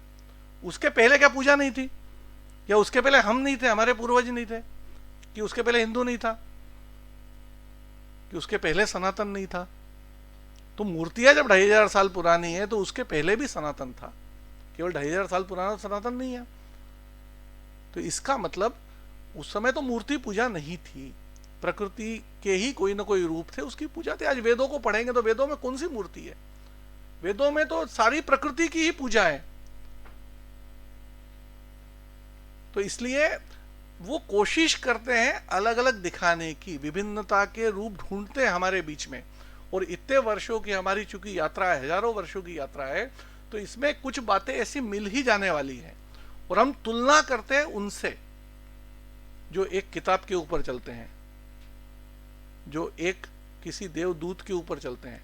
F: उसके पहले क्या पूजा नहीं थी? या उसके पहले हम नहीं थे, हमारे पूर्वज नहीं थे? कि उसके पहले हिंदू नहीं था? कि उसके पहले सनातन नहीं था? तो मूर्तियां जब 2500 साल पुरानी है तो उसके पहले भी सनातन था, केवल 2500 साल पुराना सनातन नहीं है। तो इसका मतलब उस समय तो मूर्ति पूजा नहीं थी, प्रकृति के ही कोई ना कोई रूप थे, उसकी पूजा थी। आज वेदों को पढ़ेंगे तो वेदों में कौन सी मूर्ति है? वेदों में तो सारी प्रकृति की ही पूजा है। तो इसलिए वो कोशिश करते हैं अलग अलग दिखाने की, विभिन्नता के रूप ढूंढते हैं हमारे बीच में। और इतने वर्षों की हमारी चूंकि यात्रा है, हजारों वर्षों की यात्रा है, तो इसमें कुछ बातें ऐसी मिल ही जाने वाली हैं। और हम तुलना करते हैं उनसे जो एक किताब के ऊपर चलते हैं, जो एक किसी देवदूत के ऊपर चलते हैं।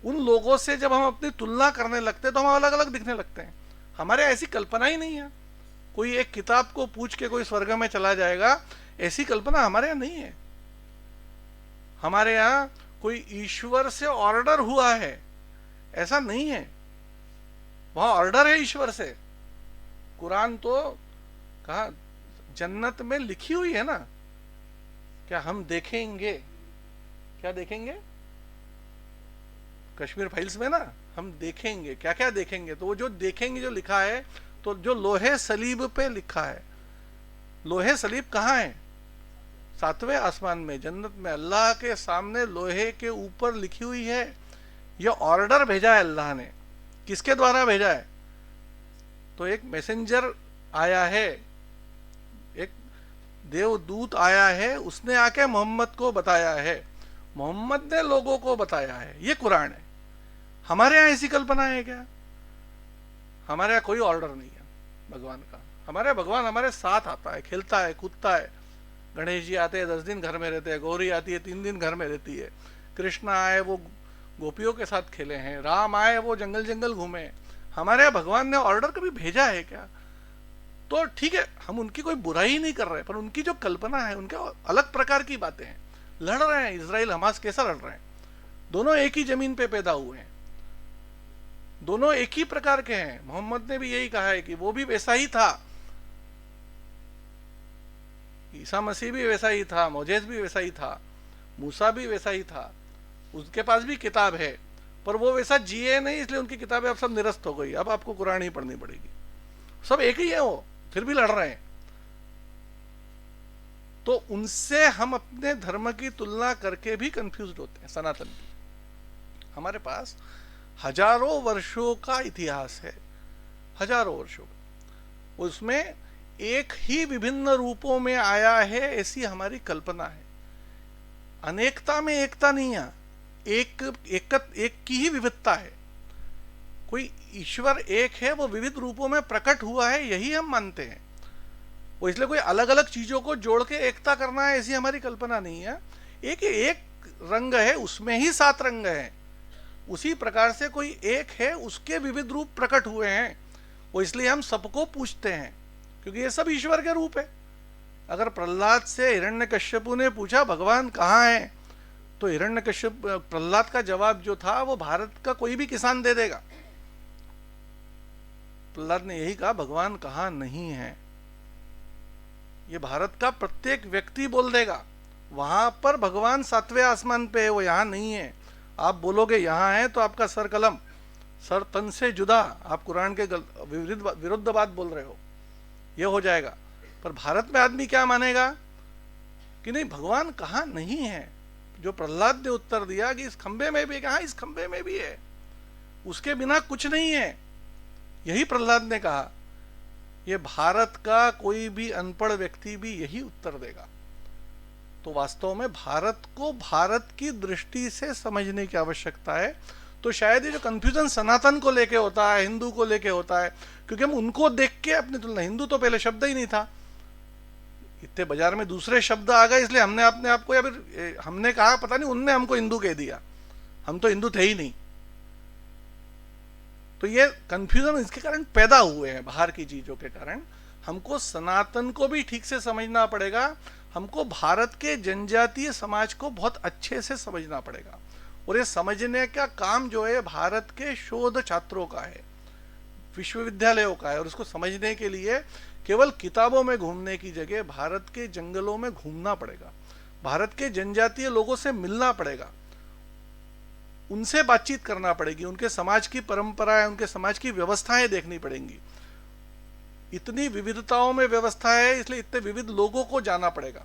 F: उन लोगों से जब हम अपनी तुलना करने लगते हैं तो हम अलग अलग दिखने लगते हैं। हमारे ऐसी कल्पना ही नहीं है। कोई एक किताब को पूछ के कोई स्वर्ग में चला जाएगा, ऐसी कल्पना हमारे यहाँ नहीं है। हमारे यहाँ कोई ईश्वर से ऑर्डर हुआ है, ऐसा नहीं है। वहां ऑर्डर है ईश्वर से। कुरान तो कहा जन्नत में लिखी हुई है ना, क्या हम देखेंगे? क्या देखेंगे? कश्मीर फाइल्स में ना हम देखेंगे, क्या क्या देखेंगे? तो वो जो देखेंगे जो लिखा है, तो जो लोहे सलीब पे लिखा है, लोहे सलीब कहाँ है? 7वें आसमान में, जन्नत में, अल्लाह के सामने लोहे के ऊपर लिखी हुई है। यह ऑर्डर भेजा है अल्लाह ने। किसके द्वारा भेजा है? तो एक मैसेंजर आया है, एक देवदूत आया है, उसने आके मोहम्मद को बताया है, मोहम्मद ने लोगों को बताया है। ये कुरान है। हमारे यहाँ ऐसी कल्पना है क्या? हमारे यहाँ कोई ऑर्डर नहीं है भगवान का। हमारे भगवान हमारे साथ आता है, खेलता है, कूदता है। गणेश जी आते हैं 10 दिन घर में रहते हैं, गौरी आती है 3 दिन घर में रहती है, कृष्ण आए वो गोपियों के साथ खेले हैं, राम आए वो जंगल जंगल घूमे। हमारे यहाँ भगवान ने ऑर्डर कभी भेजा है क्या? तो ठीक है, हम उनकी कोई बुराई नहीं कर रहे, पर उनकी जो कल्पना है, उनके अलग प्रकार की बातें हैं। लड़ रहे हैं इजराइल हमास, कैसा लड़ रहे हैं? दोनों एक ही जमीन पे पैदा हुए हैं, दोनों एक ही प्रकार के हैं। मोहम्मद ने भी यही कहा है कि वो भी वैसा ही था, ईसा मसीह भी वैसा ही था, मोजेस भी वैसा ही था, मूसा भी वैसा ही था, उसके पास भी किताब है, पर वो वैसा जिए नहीं, इसलिए उनकी किताबें अब सब निरस्त हो गई। अब आपको कुरान ही पढ़नी पड़ेगी। सब एक ही है, वो फिर भी लड़ रहे हैं। तो उनसे हम अपने धर्म की तुलना करके भी कंफ्यूज होते हैं। सनातन की हमारे पास हजारों वर्षों का इतिहास है, हजारों वर्षों। उसमें एक ही विभिन्न रूपों में आया है, ऐसी हमारी कल्पना है। अनेकता में एकता नहीं है, एक की ही विविधता है। कोई ईश्वर एक है, वो विविध रूपों में प्रकट हुआ है, यही हम मानते हैं। वो इसलिए कोई अलग अलग चीजों को जोड़ के एकता करना है, ऐसी हमारी कल्पना नहीं है। एक रंग है, उसमें ही 7 रंग हैं। उसी प्रकार से कोई एक है, उसके विविध रूप प्रकट हुए हैं। वो इसलिए हम सबको पूछते हैं, क्योंकि ये सब ईश्वर के रूप है। अगर प्रहलाद से हिरण्यकश्यपु ने पूछा भगवान कहाँ है, तो हिरण्यकश्यप प्रहलाद का जवाब जो था वो भारत का कोई भी किसान दे देगा। प्रहलाद ने यही कहा भगवान कहाँ नहीं है, ये भारत का प्रत्येक व्यक्ति बोल देगा। वहां पर भगवान 7वें आसमान पे है, वो यहाँ नहीं है। आप बोलोगे यहाँ है तो आपका सर कलम, सर तन से जुदा, आप कुरान के विरुद्ध बात बोल रहे हो, ये हो जाएगा। पर भारत में आदमी क्या मानेगा कि नहीं, भगवान कहाँ नहीं है। जो प्रहलाद ने उत्तर दिया कि इस खंबे में भी, कहा इस खंबे में भी है, उसके बिना कुछ नहीं है, यही प्रहलाद ने कहा। ये भारत का कोई भी अनपढ़ व्यक्ति भी यही उत्तर देगा। तो वास्तव में भारत को भारत की दृष्टि से समझने की आवश्यकता है। तो शायद ये जो कंफ्यूजन सनातन को लेके होता है, हिंदू को लेके होता है, क्योंकि हम उनको देख के अपनी तुलना, हिंदू तो पहले शब्द ही नहीं था, इतने बाजार में दूसरे शब्द आ गए, इसलिए हमने अपने आप को, या फिर हमने कहा पता नहीं, उनने हमको हिंदू कह दिया, हम तो हिंदू थे ही नहीं। तो ये कंफ्यूजन इसके कारण पैदा हुए हैं, बाहर की चीजों के कारण। हमको सनातन को भी ठीक से समझना पड़ेगा, हमको भारत के जनजातीय समाज को बहुत अच्छे से समझना पड़ेगा। और ये समझने का काम जो है भारत के शोध छात्रों का है, विश्वविद्यालयों का है। और उसको समझने के लिए केवल किताबों में घूमने की जगह भारत के जंगलों में घूमना पड़ेगा, भारत के जनजातीय लोगों से मिलना पड़ेगा, उनसे बातचीत करना पड़ेगी, उनके समाज की परंपराएं, उनके समाज की व्यवस्थाएं देखनी पड़ेंगी। इतनी विविधताओं में व्यवस्था है, इसलिए इतने विविध लोगों को जाना पड़ेगा,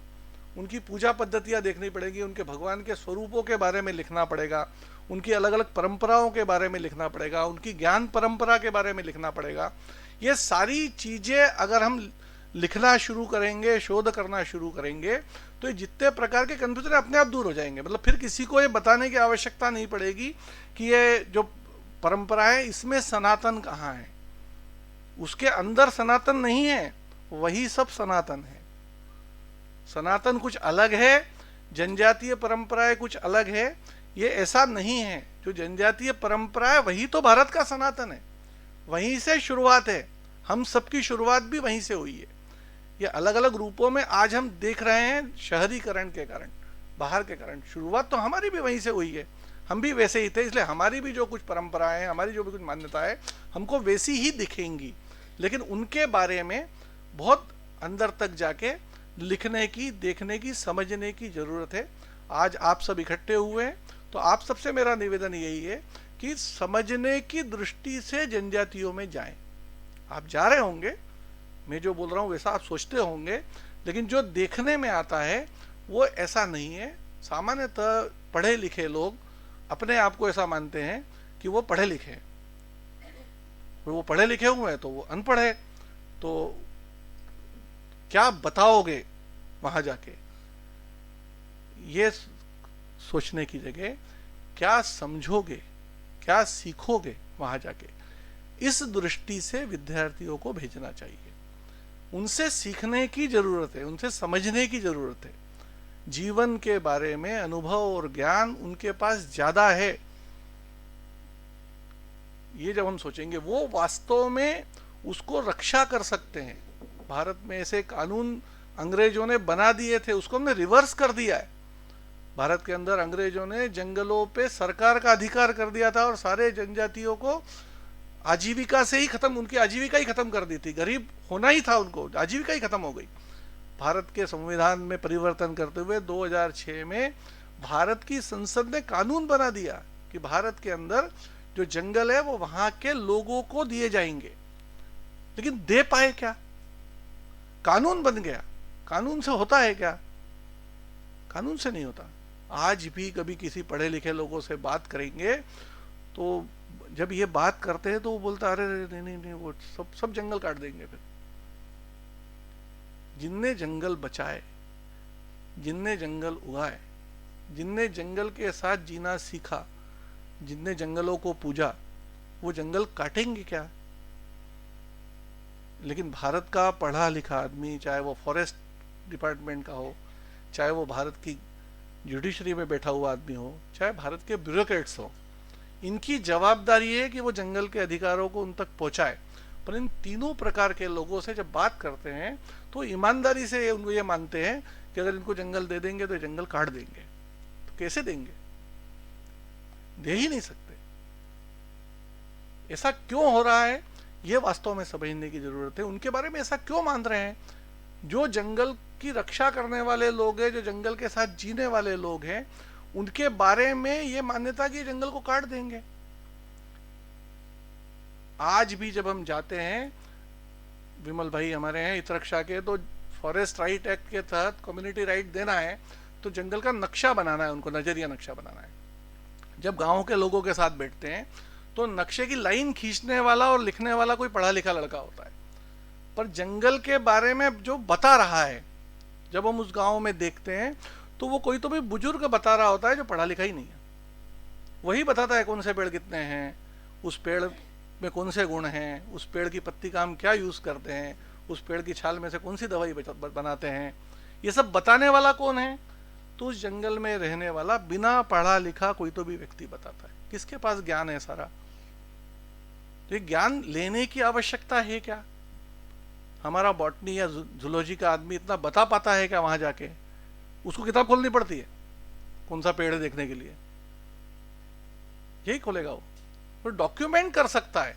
F: उनकी पूजा पद्धतियां देखनी पड़ेगी, उनके भगवान के स्वरूपों के बारे में लिखना पड़ेगा, उनकी अलग अलग परंपराओं के बारे में लिखना पड़ेगा, उनकी ज्ञान परंपरा के बारे में लिखना पड़ेगा। ये सारी चीजें अगर हम लिखना शुरू करेंगे, शोध करना शुरू करेंगे, तो ये जितने प्रकार के कंफ्यूजन अपने आप दूर हो जाएंगे। मतलब फिर किसी को ये बताने की आवश्यकता नहीं पड़ेगी कि ये जो परंपरा है इसमें सनातन कहाँ है, उसके अंदर सनातन नहीं है, वही सब सनातन है। सनातन कुछ अलग है, जनजातीय परंपराएं कुछ अलग है, ये ऐसा नहीं है। जो जनजातीय परंपरा है वही तो भारत का सनातन है, वहीं से शुरुआत है, हम सबकी शुरुआत भी वहीं से हुई है। ये अलग अलग रूपों में आज हम देख रहे हैं शहरीकरण के कारण, बाहर के कारण, शुरुआत तो हमारी भी वहीं से हुई है, हम भी वैसे ही थे, इसलिए हमारी भी जो कुछ परंपराएं, हमारी जो भी कुछ मान्यता है हमको वैसी ही दिखेंगी। लेकिन उनके बारे में बहुत अंदर तक जाके लिखने की, देखने की, समझने की जरूरत है। आज आप सब इकट्ठे हुए हैं, तो आप सबसे मेरा निवेदन यही है कि समझने की दृष्टि से जनजातियों में जाएं। आप जा रहे होंगे, मैं जो बोल रहा हूँ वैसा आप सोचते होंगे, लेकिन जो देखने में आता है वो ऐसा नहीं है। सामान्यतः पढ़े लिखे लोग अपने आप को ऐसा मानते हैं कि वो पढ़े लिखे हैं, वो पढ़े लिखे हुए हैं तो वो अनपढ़ है। तो क्या बताओगे वहां जाके, ये सोचने की जगह क्या समझोगे, क्या सीखोगे वहां जाके, इस दृष्टि से विद्यार्थियों को भेजना चाहिए। उनसे सीखने की जरूरत है, उनसे समझने की जरूरत है। जीवन के बारे में अनुभव और ज्ञान उनके पास ज्यादा है। ये जब हम सोचेंगे, वो वास्तव में उसको रक्षा कर सकते हैं। भारत में ऐसे कानून अंग्रेजों ने बना दिए थे, उसको हमने रिवर्स कर दिया है। भारत के अंदर अंग्रेजों ने जंगलों पे सरकार का अधिकार कर दिया था और सारे जनजातियों को आजीविका से ही खत्म, उनकी आजीविका ही खत्म कर दी थी। गरीब होना ही था उनको, आजीविका ही खत्म हो गई। भारत के संविधान में परिवर्तन करते हुए 2006 में भारत की संसद ने कानून बना दिया कि भारत के अंदर जो जंगल है वो वहां के लोगों को दिए जाएंगे। लेकिन दे पाए क्या? कानून बन गया, कानून से होता है क्या? कानून से नहीं होता। आज भी कभी किसी पढ़े लिखे लोगों से बात करेंगे तो जब ये बात करते हैं तो वो बोलता अरे नहीं नहीं नहीं, वो सब जंगल काट देंगे। फिर जिनने जंगल बचाए, जिनने जंगल उगाए, जिनने जंगल के साथ जीना सीखा, जिनने जंगलों को पूजा, वो जंगल काटेंगे क्या? लेकिन भारत का पढ़ा लिखा आदमी, चाहे वो फॉरेस्ट डिपार्टमेंट का हो, चाहे वो भारत की जुडिशरी में बैठा हुआ आदमी हो, चाहे भारत के ब्यूरोक्रेट्स हो, इनकी जवाबदारी है कि वो जंगल के अधिकारों को उन तक पहुंचाए। पर इन तीनों प्रकार के लोगों से जब बात करते हैं तो ईमानदारी से उनको ये मानते हैं कि अगर इनको जंगल दे देंगे तो जंगल काट देंगे। तो कैसे देंगे? दे ही नहीं सकते। ऐसा क्यों हो रहा है, ये वास्तव में समझने की जरूरत है। उनके बारे में ऐसा क्यों मान रहे हैं? जो जंगल की रक्षा करने वाले लोग हैं, जो जंगल के साथ जीने वाले लोग हैं, उनके बारे में ये मान्यता कि जंगल को काट देंगे। आज भी जब हम जाते हैं, विमल भाई हमारे हैं हित रक्षा के, तो फॉरेस्ट राइट एक्ट के तहत कम्युनिटी राइट देना है तो जंगल का नक्शा बनाना है, उनको नजरिया नक्शा बनाना है। जब गांव के लोगों के साथ बैठते हैं तो नक्शे की लाइन खींचने वाला और लिखने वाला कोई पढ़ा लिखा लड़का होता है, पर जंगल के बारे में जो बता रहा है, जब हम उस गांव में देखते हैं तो वो कोई तो भी बुजुर्ग बता रहा होता है जो पढ़ा लिखा ही नहीं है। वही बताता है कौन से पेड़ कितने हैं, उस पेड़ में कौन से गुण हैं, उस पेड़ की पत्ती का हम क्या यूज करते हैं, उस पेड़ की छाल में से कौन सी दवाई बनाते हैं। ये सब बताने वाला कौन है? तो उस जंगल में रहने वाला बिना पढ़ा लिखा कोई तो भी व्यक्ति बताता है। किसके पास ज्ञान है सारा? तो ये ज्ञान लेने की आवश्यकता है क्या? हमारा बॉटनी या जूलॉजी का आदमी इतना बता पाता है क्या वहां जाके? उसको किताब खोलनी पड़ती है कौन सा पेड़ है देखने के लिए। यही खोलेगा वो डॉक्यूमेंट कर सकता है,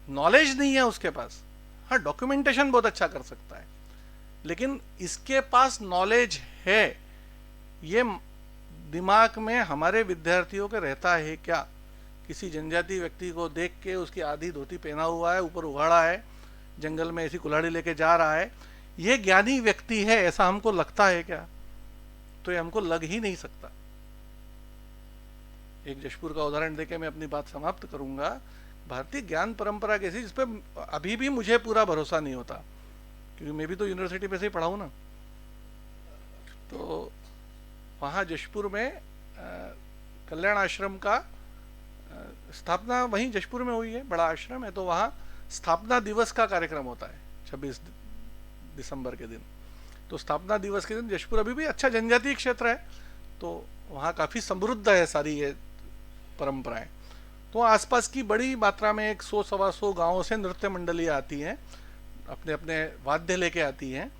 F: नॉलेज नहीं है उसके पास, हाँ डॉक्यूमेंटेशन बहुत अच्छा कर सकता है, लेकिन इसके पास नॉलेज है, ये दिमाग में हमारे विद्यार्थियों के रहता है क्या? किसी जनजाति व्यक्ति को देख के उसकी आधी धोती पहना हुआ है, ऊपर उघाड़ा है, जंगल में ऐसी कुल्हाड़ी लेके जा रहा है, ये ज्ञानी व्यक्ति है ऐसा हमको लगता है क्या? तो ये हमको लग ही नहीं सकता। एक जशपुर का उदाहरण देके मैं अपनी बात समाप्त करूंगा। भारतीय ज्ञान परंपरा कैसी, जिस पे अभी भी मुझे पूरा भरोसा नहीं होता, क्योंकि मैं भी तो यूनिवर्सिटी पे से ही पढ़ा हूं ना। तो वहाँ जशपुर में कल्याण आश्रम का स्थापना वहीं जशपुर में हुई है, बड़ा आश्रम है, तो वहाँ स्थापना दिवस का कार्यक्रम होता है 26 दिसंबर के दिन। तो स्थापना दिवस के दिन जशपुर अभी भी अच्छा जनजातीय क्षेत्र है, तो वहाँ काफ़ी समृद्ध है सारी ये परंपराएं। तो आसपास की बड़ी मात्रा में 100-125 गाँवों से नृत्य मंडलियाँ आती हैं, अपने अपने वाद्य लेके आती हैं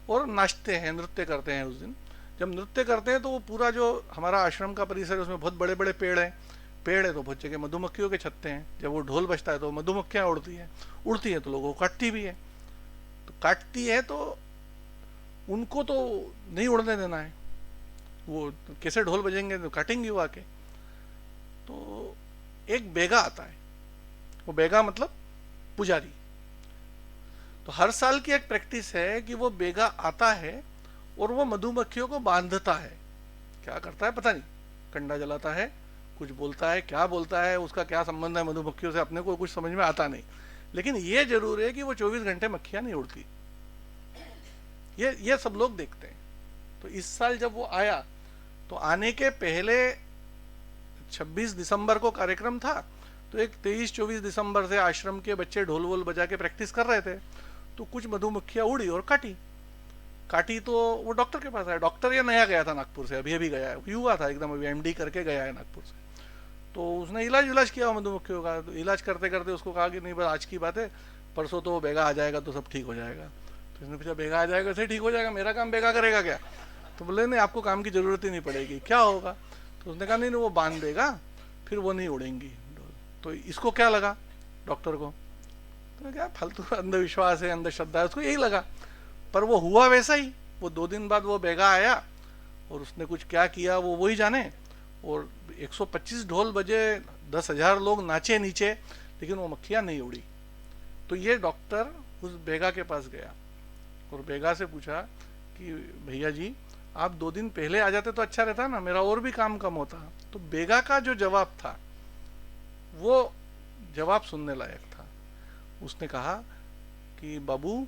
F: और नाचते हैं, नृत्य करते हैं। उस दिन जब नृत्य करते हैं तो वो पूरा जो हमारा आश्रम का परिसर है उसमें बहुत बड़े बड़े पेड़ हैं, तो बहुत जगह मधुमक्खियों के छत्ते हैं। जब वो ढोल बजता है तो मधुमक्खियाँ उड़ती हैं तो लोगों को काटती भी है। तो काटती है तो उनको तो नहीं उड़ने देना है, वो कैसे ढोल बजेंगे तो काटेंगे वो आके। तो एक बेगा आता है, वो बेगा मतलब पुजारी। तो हर साल की एक प्रैक्टिस है कि वो बेगा आता है और वो मधुमक्खियों को बांधता है। क्या करता है पता नहीं, कंडा जलाता है, कुछ बोलता है, क्या बोलता है, उसका क्या संबंध है मधुमक्खियों से अपने को कुछ समझ में आता नहीं, लेकिन ये जरूर है कि वो 24 घंटे मक्खियां नहीं उड़ती। ये सब लोग देखते हैं। तो इस साल जब वो आया तो आने के पहले 26 दिसंबर को कार्यक्रम था, तो एक 23-24 दिसंबर से आश्रम के बच्चे ढोल वोल बजा के प्रैक्टिस कर रहे थे। तो कुछ मधुमक्खियां उड़ी और काटी तो वो डॉक्टर के पास आया। डॉक्टर ये नया गया था नागपुर से, अभी गया है, युवा था एकदम, अभी MD करके गया है नागपुर से। तो उसने इलाज किया मधुमक्खियों का। तो इलाज करते करते उसको कहा कि नहीं बस आज की बात है, परसों तो बेगा आ जाएगा तो सब ठीक हो जाएगा। तो इसने पूछा बेगा आ जाएगा से ठीक हो जाएगा, मेरा काम बेगा करेगा क्या? तो बोले नहीं, आपको काम की जरूरत ही नहीं पड़ेगी। क्या होगा? तो उसने कहा नहीं वो बांध देगा, फिर वो नहीं उड़ेंगी। तो इसको क्या लगा डॉक्टर को? तो क्या फालतू अंधविश्वास है, अंधश्रद्धा है, उसको यही लगा। पर वो हुआ वैसा ही। वो 2 दिन बाद वो बेगा आया और उसने कुछ क्या किया वो वही जाने। और 125 ढोल बजे, 10,000 लोग नाचे नीचे, लेकिन वो मक्खियां नहीं उड़ी। तो ये डॉक्टर उस बेगा के पास गया और बेगा से पूछा कि भैया जी आप 2 दिन पहले आ जाते तो अच्छा रहता ना, मेरा और भी काम कम होता। तो बेगा का जो जवाब था वो जवाब सुनने लायक था। उसने कहा कि बाबू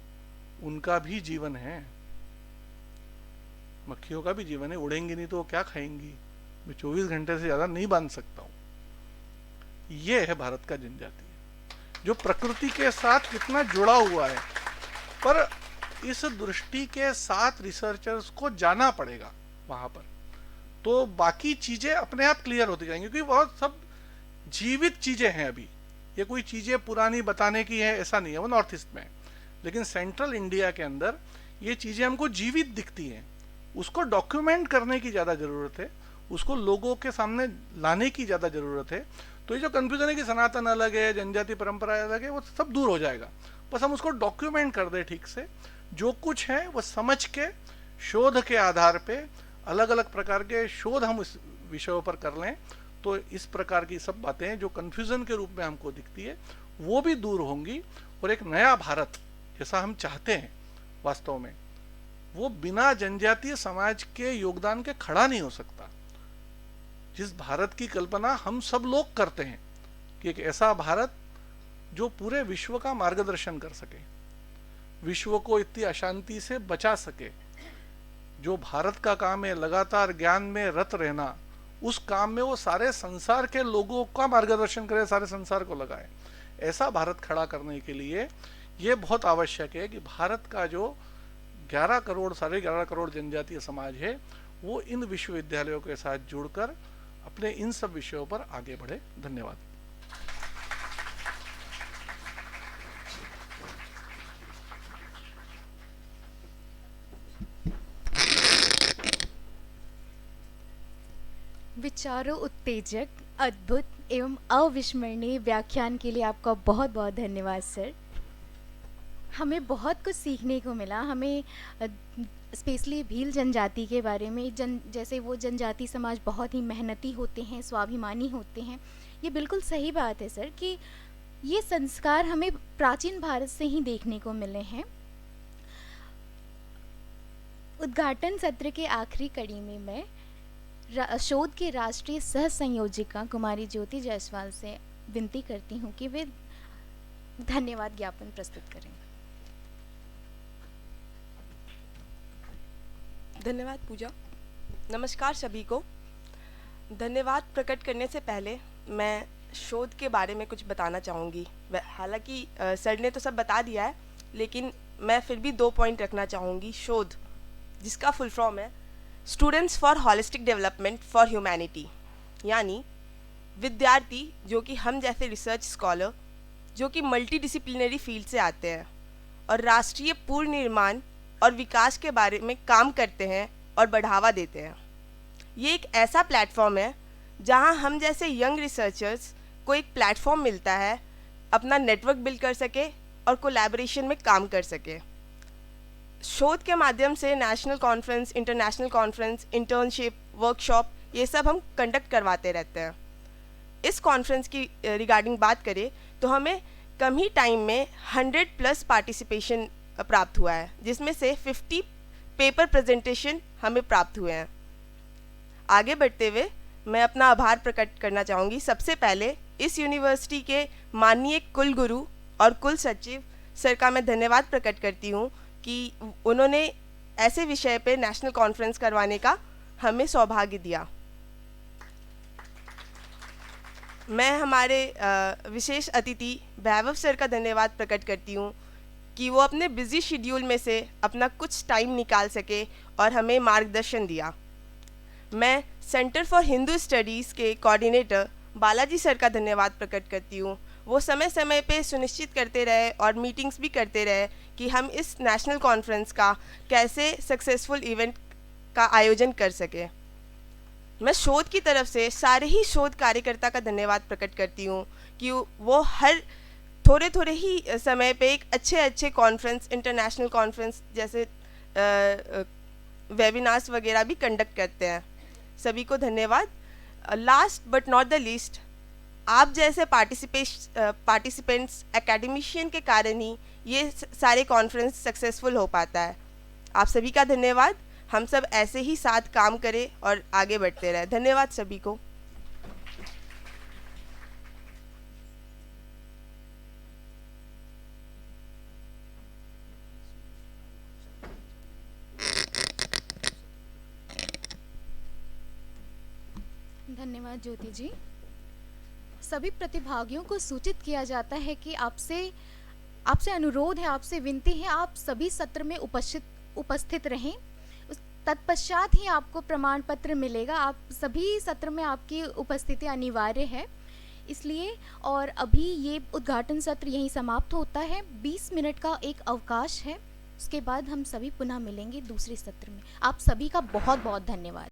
F: उनका भी जीवन है, मक्खियों का भी जीवन है, उड़ेंगी नहीं तो वो क्या खाएंगी? मैं 24 घंटे से ज्यादा नहीं बांध सकता हूं। ये है भारत का जनजातीय, जो प्रकृति के साथ कितना जुड़ा हुआ है। पर इस दृष्टि के साथ रिसर्चर्स को जाना पड़ेगा वहां पर, तो बाकी चीजें अपने आप क्लियर होती जाएंगी, क्योंकि बहुत सब जीवित चीजें हैं। अभी ये कोई चीजें पुरानी बताने की है ऐसा नहीं है, वो नॉर्थ ईस्ट में, लेकिन सेंट्रल इंडिया के अंदर ये चीजें हमको जीवित दिखती हैं। उसको डॉक्यूमेंट करने की ज्यादा जरूरत है, उसको लोगों के सामने लाने की ज्यादा जरूरत है। तो ये जो कंफ्यूजन है कि सनातन अलग है, जनजाति परंपरा अलग है, वो सब दूर हो जाएगा। बस हम उसको डॉक्यूमेंट कर दे ठीक से, जो कुछ है वो समझ के, शोध के आधार पे अलग अलग प्रकार के शोध हम इस विषयों पर कर लें, तो इस प्रकार की सब बातें जो कंफ्यूजन के रूप में हमको दिखती है वो भी दूर होंगी। और एक नया भारत जैसा हम चाहते हैं वास्तव में, वो बिना जनजातीय समाज के योगदान के खड़ा नहीं हो सकता। जिस भारत की कल्पना हम सब लोग करते हैं कि एक ऐसा भारत जो पूरे विश्व का मार्गदर्शन कर सके, विश्व को इतनी अशांति से बचा सके, जो भारत का काम है लगातार ज्ञान में रत रहना, उस काम में वो सारे संसार के लोगों का मार्गदर्शन करे, सारे संसार को लगाए। ऐसा भारत खड़ा करने के लिए ये बहुत आवश्यक है कि भारत का जो 11 करोड़ 11.5 करोड़ जनजातीय समाज है वो इन विश्वविद्यालयों के साथ जुड़कर अपने इन सब विषयों पर आगे बढ़े। धन्यवाद।
A: विचारों उत्तेजक अद्भुत एवं अविस्मरणीय व्याख्यान के लिए आपका बहुत बहुत धन्यवाद सर। हमें बहुत कुछ सीखने को मिला। हमें स्पेशली भील जनजाति के बारे में, जैसे वो जनजाति समाज बहुत ही मेहनती होते हैं, स्वाभिमानी होते हैं। ये बिल्कुल सही बात है सर कि ये संस्कार हमें प्राचीन भारत से ही देखने को मिले हैं। उद्घाटन सत्र के आखिरी कड़ी में मैं शोध के राष्ट्रीय सह संयोजिका कुमारी ज्योति जायसवाल से विनती करती हूँ कि वे धन्यवाद ज्ञापन प्रस्तुत करें।
G: धन्यवाद पूजा। नमस्कार सभी को। धन्यवाद प्रकट करने से पहले मैं शोध के बारे में कुछ बताना चाहूँगी। हालांकि सर ने तो सब बता दिया है, लेकिन मैं फिर भी 2 पॉइंट रखना चाहूँगी। शोध, जिसका फुल फॉर्म है students for holistic development for humanity, यानी विद्यार्थी जो कि हम जैसे रिसर्च स्कॉलर जो कि मल्टी डिसिप्लिनरी फील्ड से आते हैं और राष्ट्रीय पूर्ण निर्माण और विकास के बारे में काम करते हैं और बढ़ावा देते हैं। ये एक ऐसा प्लेटफॉर्म है जहां हम जैसे यंग रिसर्चर्स को एक प्लेटफॉर्म मिलता है अपना नेटवर्क बिल्ड कर सके और कोलैबोरेशन में काम कर सके। शोध के माध्यम से national conference, international conference, internship, workshop, ये सब हम कंडक्ट करवाते रहते हैं। इस कॉन्फ्रेंस की रिगार्डिंग बात करें तो हमें कम ही टाइम में 100+ पार्टिसिपेशन प्राप्त हुआ है, जिसमें से 50 पेपर प्रेजेंटेशन हमें प्राप्त हुए हैं। आगे बढ़ते हुए मैं अपना आभार प्रकट करना चाहूँगी। सबसे पहले इस यूनिवर्सिटी के माननीय कुलगुरु और कुल सचिव सर का मैं धन्यवाद प्रकट करती हूँ कि उन्होंने ऐसे विषय पे नेशनल कॉन्फ्रेंस करवाने का हमें सौभाग्य दिया। मैं हमारे विशेष अतिथि वैभव सर का धन्यवाद प्रकट करती हूँ कि वो अपने बिजी शेड्यूल में से अपना कुछ टाइम निकाल सके और हमें मार्गदर्शन दिया। मैं सेंटर फॉर हिंदू स्टडीज़ के कोऑर्डिनेटर बालाजी सर का धन्यवाद प्रकट करती हूँ। वो समय समय पे सुनिश्चित करते रहे और मीटिंग्स भी करते रहे कि हम इस नेशनल कॉन्फ्रेंस का कैसे सक्सेसफुल इवेंट का आयोजन कर सके। मैं शोध की तरफ से सारे ही शोध कार्यकर्ता का धन्यवाद प्रकट करती हूँ कि वो हर थोड़े थोड़े ही समय पे एक अच्छे कॉन्फ्रेंस, इंटरनेशनल कॉन्फ्रेंस जैसे वेबिनार्स वगैरह भी कंडक्ट करते हैं। सभी को धन्यवाद। Last but not the least, आप जैसे पार्टिसिपेंट्स, एकेडमिशियन के कारण ही ये सारे कॉन्फ्रेंस सक्सेसफुल हो पाता है। आप सभी का धन्यवाद। हम सब ऐसे ही साथ काम करें और आगे बढ़ते रहें। धन्यवाद सभी को।
A: धन्यवाद ज्योति जी। सभी प्रतिभागियों को सूचित किया जाता है कि आपसे अनुरोध है, आपसे विनती है, आप सभी सत्र में उपस्थित रहें। तत्पश्चात ही आपको प्रमाण पत्र मिलेगा। आप सभी सत्र में आपकी उपस्थिति अनिवार्य है इसलिए। और अभी ये उद्घाटन सत्र यहीं समाप्त होता है। 20 मिनट का एक अवकाश है, उसके बाद हम सभी पुनः मिलेंगे दूसरे सत्र में। आप सभी का बहुत बहुत धन्यवाद।